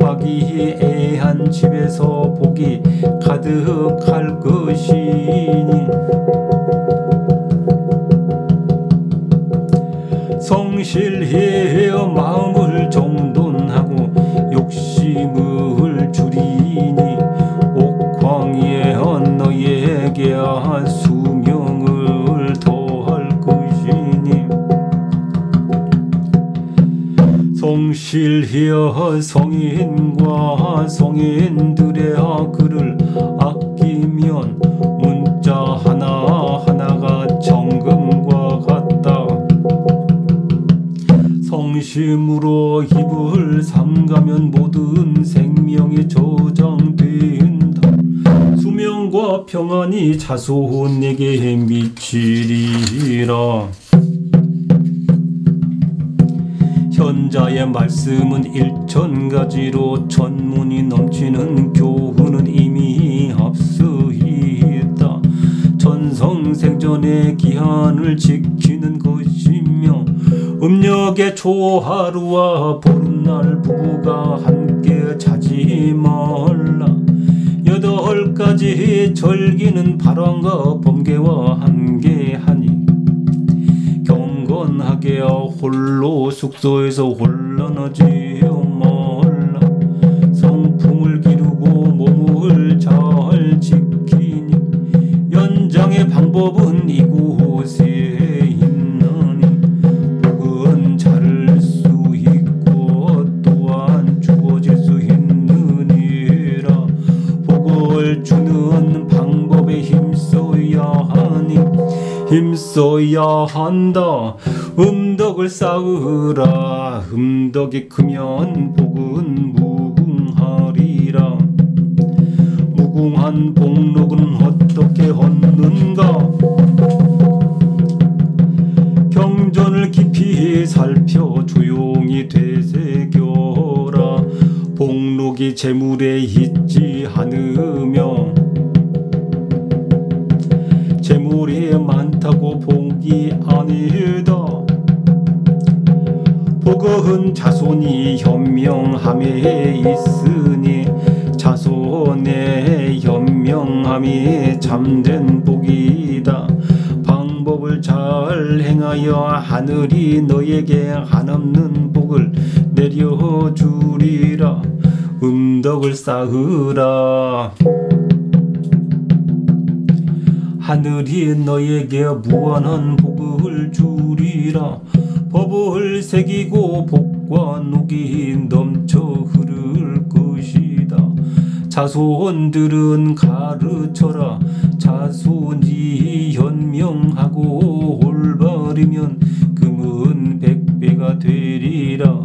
화기애애한 집에서 복이 가득할 것이니 성실히 마음을 정돈하고 욕심을 줄이니 옥황이에 너희에게 수명을 더할 것이니 성실히여 성인과 성인들의 글을 아끼면 문자 하나하나가 정금과 같다. 성심으로 입을 삼가면 모든 생명이 저장된다. 수명과 평안이 자손에게 미치리라. 현자의 말씀은 일천가지로 천문이 넘치는 교훈은 이미 앞서 있다. 천성생전의 기한을 지키는 것이며 음력의 초하루와 보름날 부부가 함께 자지 말라. 8가지 절기는 발왕과 범계와 함께하니 경건하게 홀로 숙소에서 혼란하지 말라. 성품을 기르고 몸을 잘 지키니 연장의 방법은 이곳에 있나니 복은 자를 수 있고 또한 주어질 수 있느니라. 복을 주는 방법에 힘써야 한다. 음덕을 쌓으라. 음덕이 크면 복은 무궁하리라. 무궁한 복록은 어떻게 얻는가? 경전을 깊이 살펴 조용히 되새겨라. 복록이 재물에 있지 않으며 재물이 많다고 복이 아니다. 복은 자손이 현명함에 있으니 자손의 현명함이 참된 복이다. 방법을 잘 행하여 하늘이 너에게 한없는 복을 내려주리라. 음덕을 쌓으라. 하늘이 너에게 무한한 복을 주리라. 법을 새기고 복과 녹이 넘쳐 흐를 것이다. 자손들은 가르쳐라. 자손이 현명하고 올바르면 금은 100배가 되리라.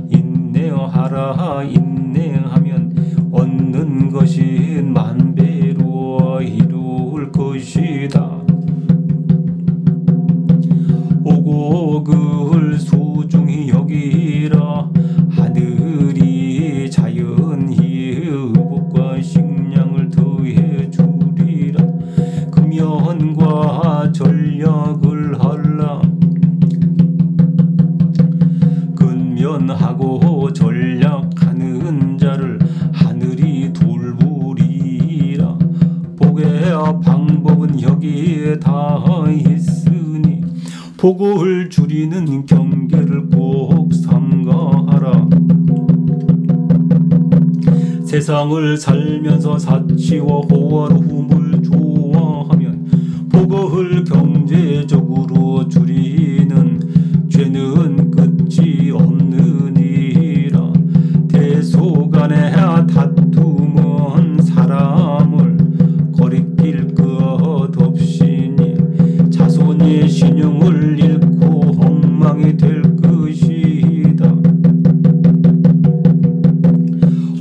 인내하라. 인내하면 얻는 것이 만배로 이룰 것이다. 오곡을 소중히 여기라. 하늘이 자연히 복과 식량을 더해 주리라. 금연과 전략을 하라. 근면하고 전략하는 자를 하늘이 돌보리라. 복의 방법은 여기에 다 있으니 복을 줄이는 경계를 꼭 삼가하라. 세상을 살면서 사치와 호화로움을 좋아하면 복을 경제적으로 줄이는 죄는 끝이 없느니라. 대소간의 다툼은 사람을 거리낄 것 없이니 자손이 신용을 잃고 엉망이 될 것이다.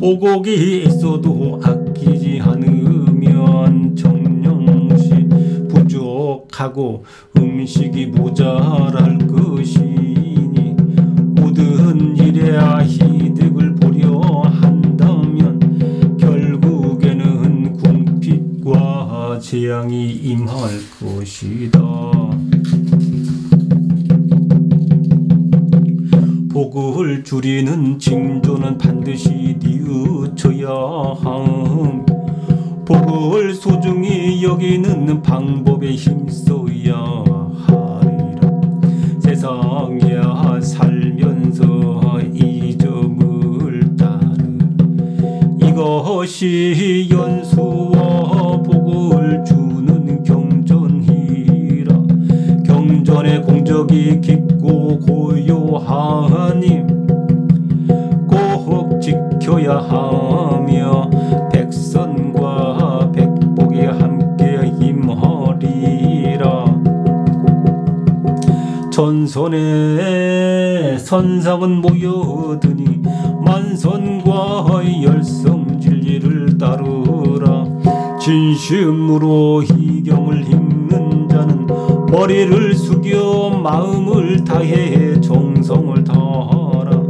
오곡이 있어도 아끼지 않으면 정령시 부족하고 음식이 모자랄 것이니 모든 일에 이득을 보려 한다면 결국에는 궁핍과 재앙이 임할 것이다. 복을 줄이는 징조는 반드시 뉘우쳐야 함. 복을 소중히 여기는 방법에 힘써야 하리라. 세상에 살면서 이 점을 따르라. 이것이 연수와 복을 주는 경전이라. 경전의 공적이 깊고 고요하니 선선의 선상은 모여드니 만선과 열성 진리를 따르라. 진심으로 희경을 읽는 자는 머리를 숙여 마음을 다해 정성을 다하라.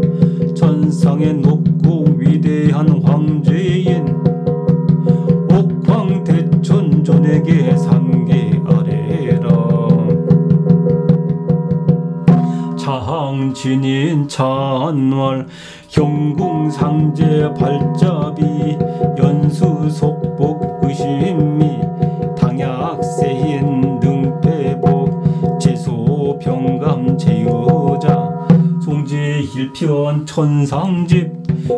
천상에 높고 위대한 황제인 옥황대천존에게 상계하래라. 장진인 찬월 경궁상제 발자비 연수속복 의심미 당약세인 능패복 제소병감 제유자 송지 1편 천상집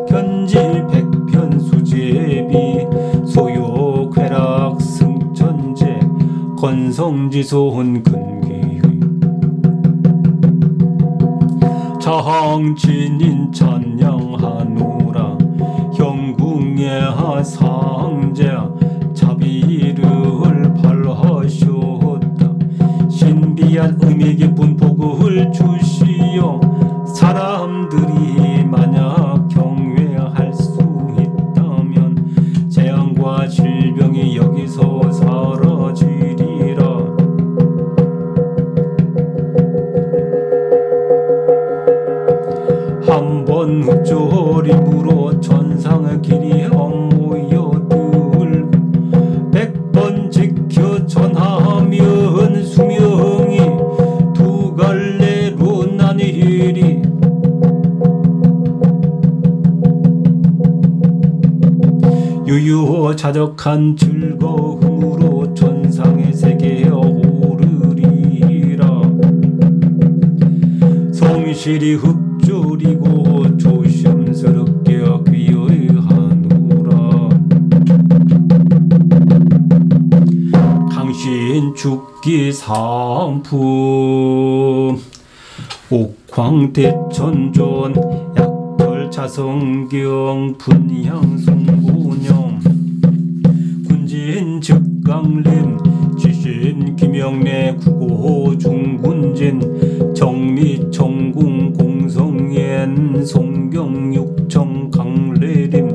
견지 100편 수제비 소요 쾌락 승천제 건성지손 근기의 장진인 찬양하노라. 형궁의 상제 자비를 발하셨다. 신비한 의미 깊은 복을 주시어 사람들이 만약 경외할 수 있다면 재앙과 질병이 여기서 사라지리라. 한번 흑조림으로 천상의 길이 모여들고 100번 지켜 전하면 수명이 두 갈래로 나뉘리. 유유자적한 즐거움으로 천상의 세계에 오르리라. 성실히 흡조리고 조심스럽게 귀의하노라. 강신 죽기 상품 옥황대천존 약돌자성경 분향송고념 군진 즉강림 지신 김영래 구고 중군진 정리청궁 공성엔 송경육청 강래림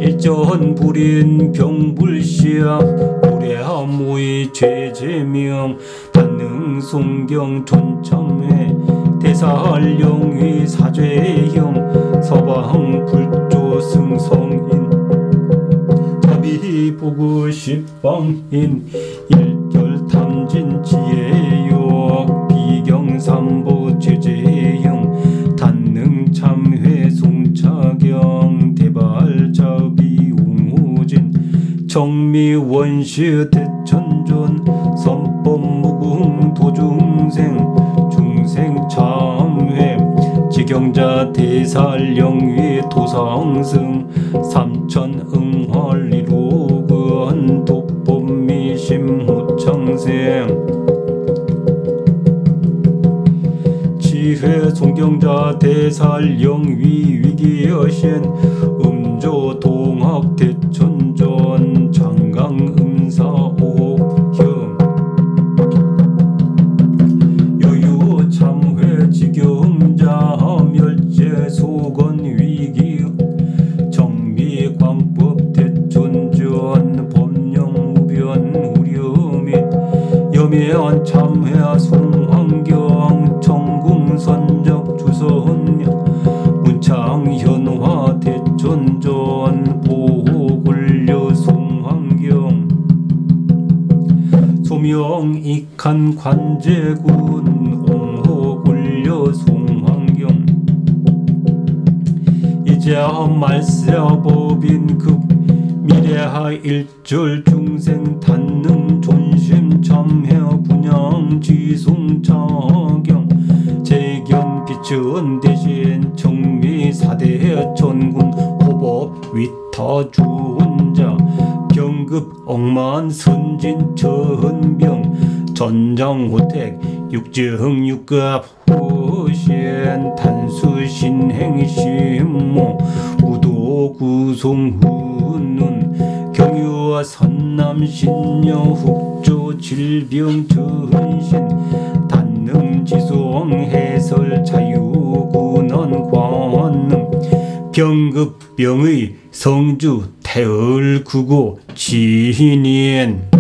일전불인 병불시야 불야모의 죄제명 단능송경 존참회 대살령의 사죄형 서방불조 승성인 답이보고 십방인 일결탐진 지혜욕 비경삼보 제재형 단능참회 송차경 대발자비 웅호진 정미원시 대천존 선법무궁 도중생 중생참회 지경자 대살령위 도상승 삼천응활리로근 독법미심호창생 지회 송경자 대살령위 위기여신 음조 동학 대천존 장강음사 옥형 유유 참회 지경자 멸제 소건 위기 정미광법 대천존 법령 무변 우려 및 염해안 참회 송환경 청궁선적 주선명 문창현화 대천존 보호굴려 송환경 소명익한 관제군 옹호굴려 송환경 이제야 말세법인 미래하 일절 중생 단능 존심 참회 분양 지송차경 재견 비춘 대신 정미 사대 전군 호법 위타 주원자 병급 억만 선진 전병 전장호택 육증 육갑 호신 단수 신행 심모 우도 구송 훈눈 경유와 선남 신녀 훅조 질병 전신 단 단능지송 해설 자유군원 권능 병급병의 성주 태을구고 진인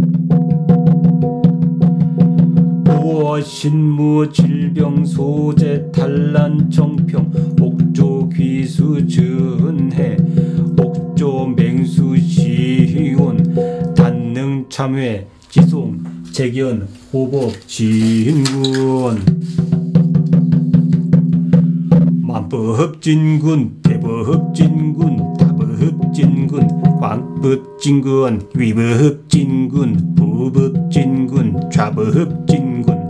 신무 질병 소재 탈란 정평 옥조 귀수 전해 옥조 맹수 시온 단능 참회 지송 재견 호법 진군 만법진군 대법진군 다법진군 광법진군 위법진군 부법진군 좌법진군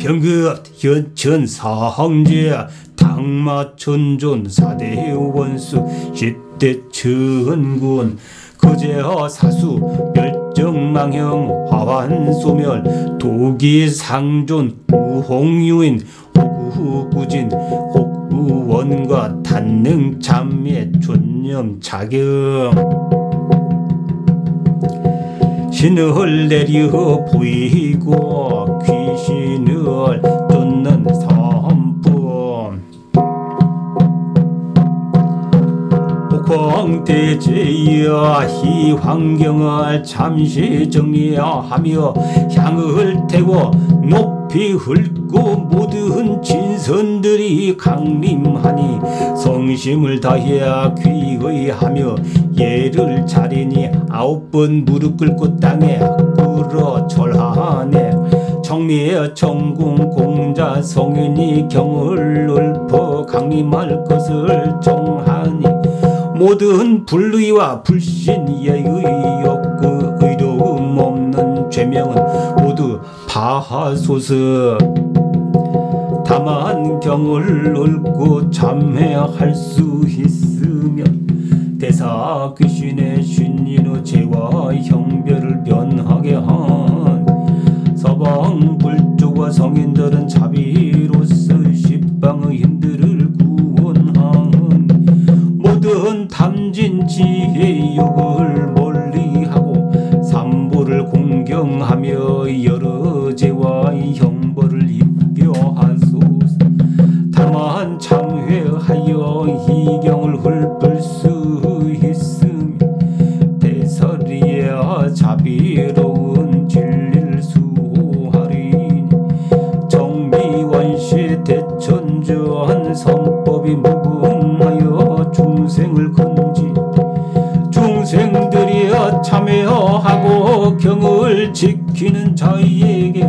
병급 현천 사황제 당마천존 사대 원수 10대 천군 거제어 사수 멸정망형 화환소멸 도기상존 우홍유인 호구구진 호구원과 단능참매 존념 자경 신을 내려 보이고 귀신을 쫓는 선품 옥황대제여 이 환경을 잠시 정리하며 향을 태워 높이 훑고 모든 진선들이 강림하니 성심을 다해 귀의하며 예를 차리니 9번 무릎 꿇고 땅에 꿇어 절하네 청미의 천궁 공자 성인이 경을 읊어 강림할 것을 정하니 모든 불의와 불신 예의 없고 의로움 없는 죄명은 모두 파하소서 다만 경을 읊고 참회할 수 있으면 대사 귀신의 신인의 죄와 형별을 변하게 한 서방 불조와 성인들은 자비로서 십방의 힘들을 구원한 모든 탐진 지혜 욕을 멀리하고 삼보를 공경하며 여러 죄와 형벌을 입혀하소서 다만 참회하여 이경을 훑을 수 있으며 대설이야 자비로운 진리를 수호하리니 정미원시 대천전 선법이 무궁하여 중생을 건지 중생들이여 참여하고 경을 지키는 자에게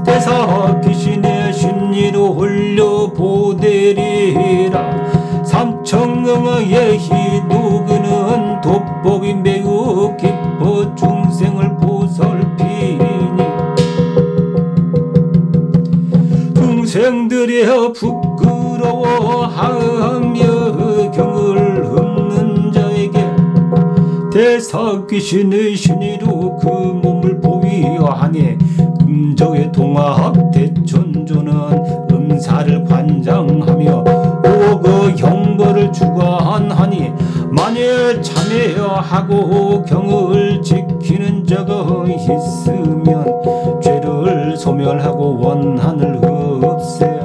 대사 귀신의 신리로 홀려 보되리라 삼천응의 희누그는 도법이 매우 깊어 중생을 보살피니 중생들이여 부끄러워하며 경을 읊는 자에게 대사 귀신의 신이로 그 몸을 보위하니 금정의 동학 대천조는 음사를 관장하며 오그 형벌을 주관하니 만일 참여하고 경을 지키는 자가 있으면 죄를 소멸하고 원한을 없애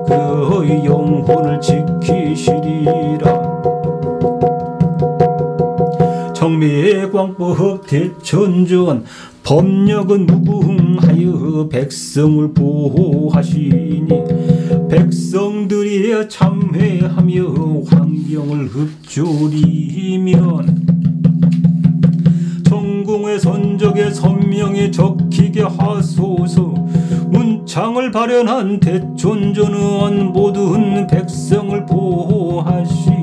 그의 영혼을 지키시리라 정미광법 대천전 법력은 무궁하여 백성을 보호하시니 백성들이 참회하며 환경을 흡조리면 정궁의 선적에 선명히 적히게 하소서 문창을 발현한 대천전은 모든 백성을 보호하시오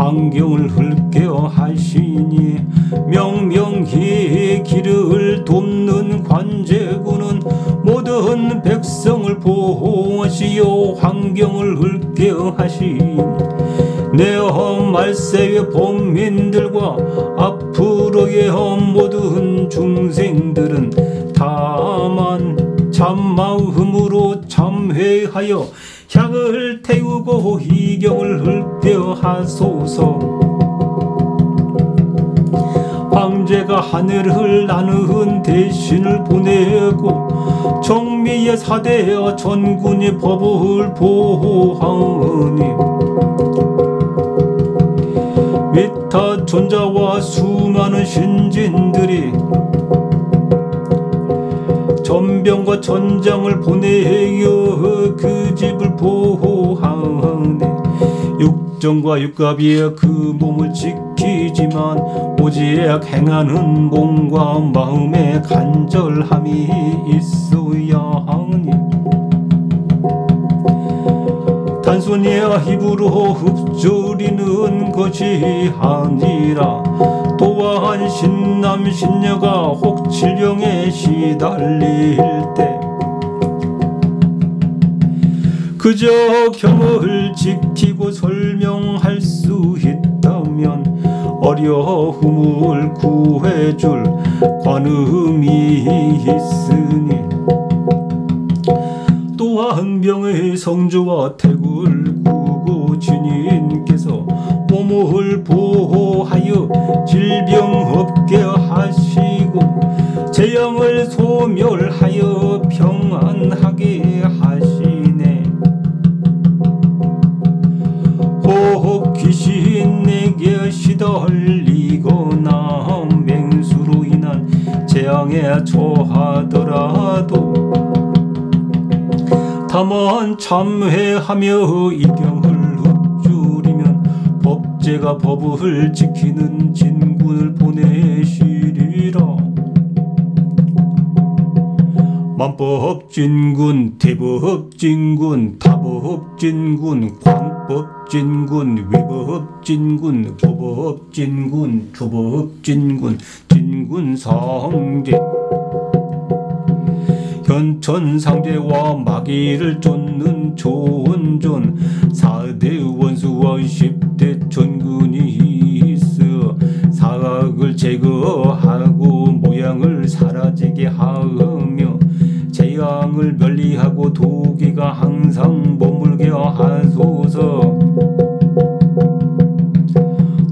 환경을 훑게 하시니 명명히 길을 돕는 관제군은 모든 백성을 보호하시오 환경을 훑게 하시니 내어 말세의 범민들과 앞으로의 모든 중생들은 다만 참마음으로 참회하여 향을 태우고 희경을 읊게 하소서 황제가 하늘을 나는 대신을 보내고 정미의 사대여 전군이 법을 보호하니 위타 존자와 수많은 신진들이 전병과 전장을 보내어 그 집을 보호하네. 육정과 육갑이 그 몸을 지키지만 오직 행하는 몸과 마음의 간절함이 있어야 하니 단순히 입으로 흡조리는 것이 아니라 또한 신남 신녀가 혹 질병에 시달릴 때 그저 경을 지키고 설명할 수 있다면 어려움을 구해줄 관음이 있으니 또한 병의 성주와 태굴 구구주님께서 몸을 보호하여 질병 없게 하시고 재앙을 소멸하여 평안하게 하시네. 혹 귀신에게 시달리거나 맹수로 인한 재앙에 처하더라도 다만 참회하며 이 병을 흡줄이면 법제가 법을 지키는 진군을 보내시리라. 만법진군, 대법진군, 다법진군, 광법진군, 위법진군, 보법진군, 조법진군, 진군상제 현천상제와 마귀를 쫓는 조은존 4대 원수와 10대 전군이 있어 사악을 제거하고 모양을 사라지게 하며 재앙을 멸리하고 도기가 항상 머물게 하소서.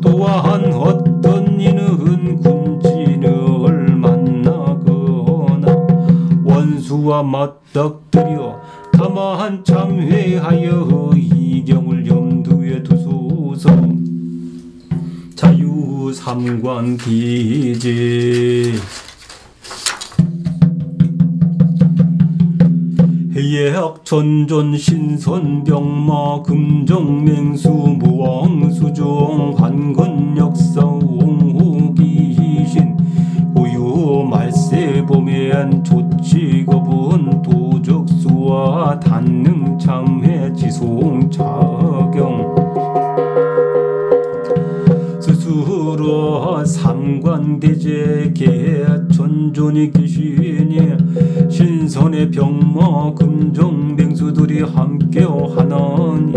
또한 어떤 이는 군진을 만나거나 원수와 맞닥뜨려 다만 참회하여 이경을 염두에 두소서. 자유삼관기지 해약 전전 신선 병마 금정맹수 무왕수종 관건 역사 옹호기신 고유 말세 보면 조치거분 도적수와 단능 참회 지송차경 스스로 삼관대제 개천존이 계시니 신선의 병마 금정맹수들이 함께 하나니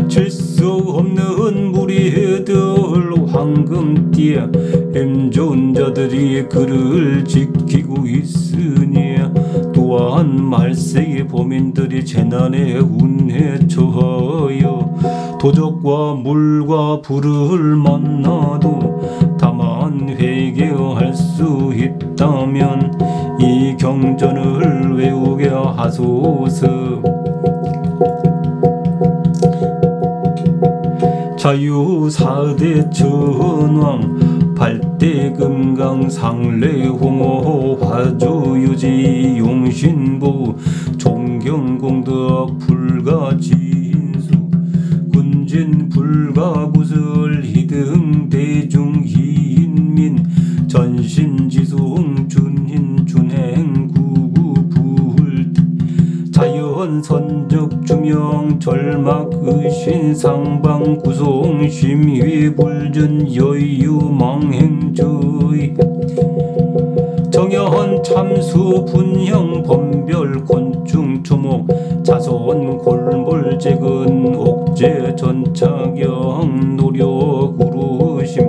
질서 없는 무리들 황금띠에 힘좋은 자들이 그를 지키고 있으니 또한 말세의 범인들이 재난에 운해 처하여 도적과 물과 불을 만나도 다만 회개할 수 있다면 이 경전을 외우게 하소서. 자유사대 천왕 발대금강 상례홍호 화조유지 용신보 존경공덕 불가진수 군진 불가구슬 희등 대중 희인민 전신지송 준인 준행 구구불 자연 선적 주명 절막 의신 상방 구송 심휘 불전 여유 망행주의 정연 참수 분형 범별 곤충 초목 자손 골몰 재근 옥제 전차경 노력 우루심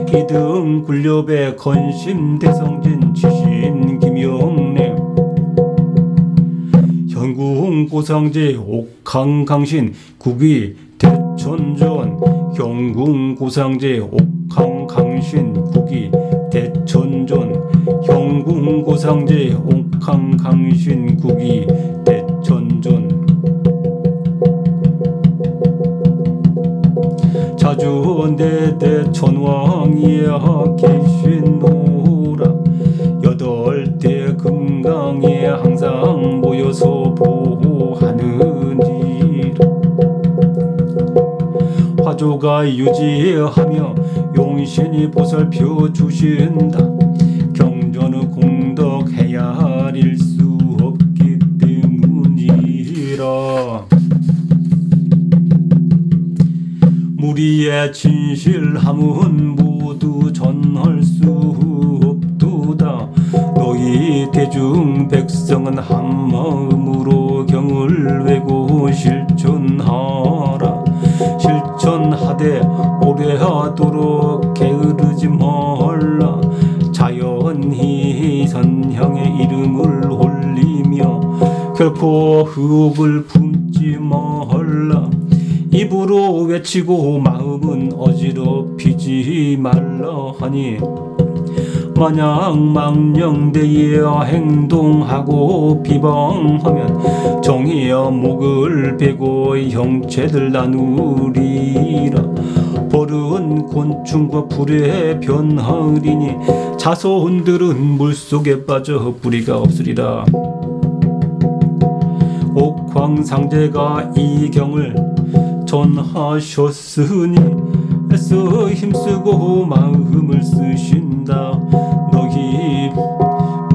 이등 굴렵의 건심 대성진 지신 김영래 현궁 고상제 옥항강신 국위 대천전 현궁 고상제 옥항강신 국위 고상제 옥황강신 국이 대천존 자주 내대 천왕이야 계신노라 여덟대 금강에 항상 모여서 보호하느니라 화조가 유지하며 용신이 보살펴 주신다 경전의 공덕 헤아릴 수 없기 때문이라 무리의 진실함은 모두 전할 수 없도다 너희 대중 백성은 한마음으로 경을 외고 실천하라 실천하되 오래하도록 게으르지 말라 자연히 선형의 이름을 올리며 결코 의혹을 품지 말라 입으로 외치고 마음은 어지럽히지 말라 하니 만약 망령되어 행동하고 비방하면 정의여 목을 베고 형체들 나누리라 벌은 곤충과 불에 변하리니 자손들은 물속에 빠져 뿌리가 없으리라 옥황상제가 이 경을 전하셨으니 애써 힘쓰고 마음을 쓰신다 너희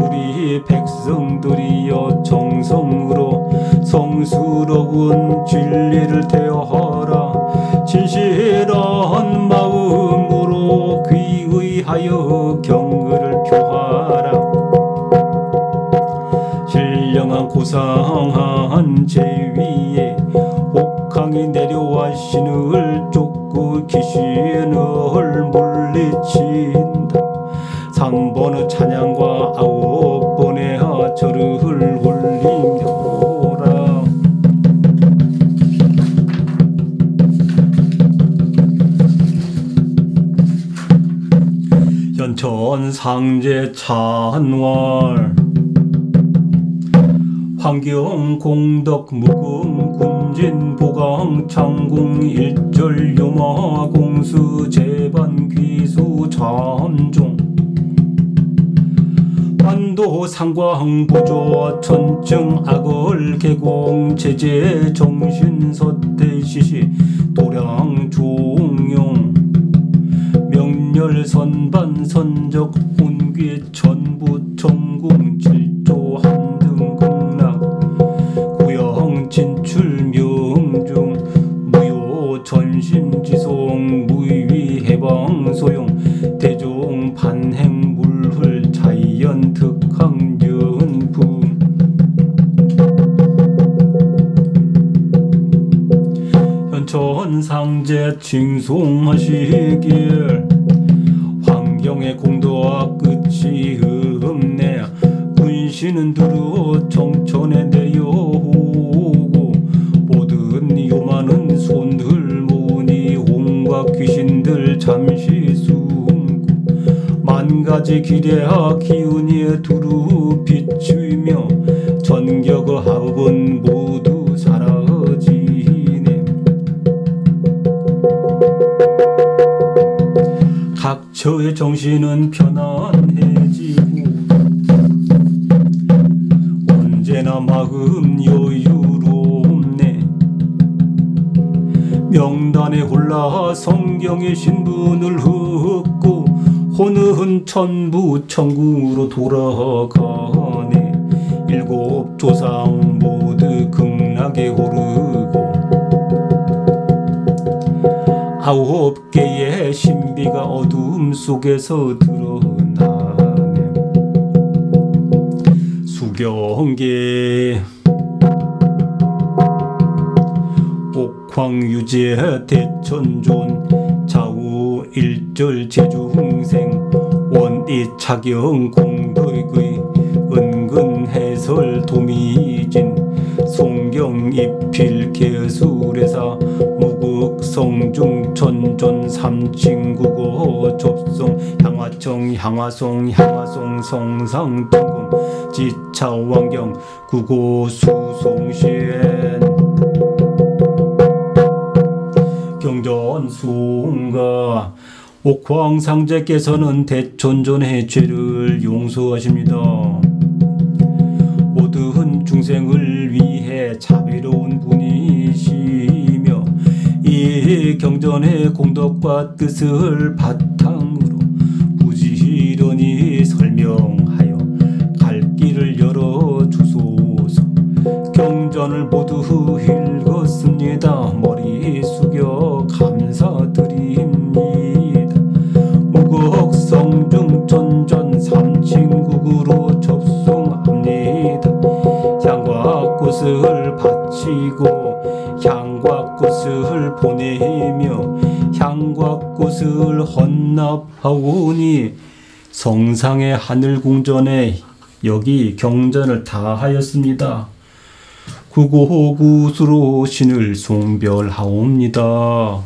우리 백성들이여 정성으로 성스러운 진리를 대하라 진실한 마음으로 귀의하여 경의를 표하라 신령한 고상한 제위에 옥황이 내려와 신을 쫓고 귀신을 물리친다 3번의 찬양과 9번의 절을 올리며라 연천상제 찬왈 환경 공덕 무궁 군진 보강 창궁 일절 요마 공수 제반 귀수 참종 완도 상광 보조 천증 악을 개공 제재 정신 서태 시시 도량 종용 명렬 선반 선적 혼귀 천부 천궁 칠조 한등 극락 구영 진출 명중 무효 전신지송 무위 해방 소용 대종 반행 물흘 자연 특항 연품 현천상제 칭송하시길 환경의 공도와 끝이 없네 군신은 두루 정천에 내려오고 모든 요만한 손들 모으니 온갖 귀신들 잠시 숨고 만가지 기대하 기운이 두루 비추며 전격의 합은 모두 사라지네 각처의 정신은 편안해지고 언제나 마음 여유롭네 명단에 올라 성경의 신분을 흙고 혼은 천부 천국으로 돌아가네 일곱 조상 모두 극락에 오르고 9개의 신비가 어둠 속에서 드러나네 수경계 옥황유재 대천존 좌우 일절 제중생 원이 차경 공덕의 은근 해설 도미진 송경 입필 개술에사 무국 성중 천존 삼칭국어 접송 향화청 향화송 향화송 성상 등금 경정 지차왕경 구고수송신 경전수가 옥황상제께서는 대천전의 죄를 용서하십니다. 모든 중생을 위해 자비로운 분이시며 이 경전의 공덕과 뜻을 바탕으로 부지런히 설명하여 갈 길을 열어주소서. 경전을 모두 읽었습니다. 머리 숙여 감사드립니다. 무곡성중 천전 삼칭국으로 접송합니다. 향과 꽃을 바치고 향과 꽃을 보내며 향과 꽃을 헌납하오니 성상의 하늘궁전에 여기 경전을 다 하였습니다. 구고구수로 신을 송별하옵니다.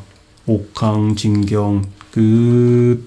옥황진경 끝.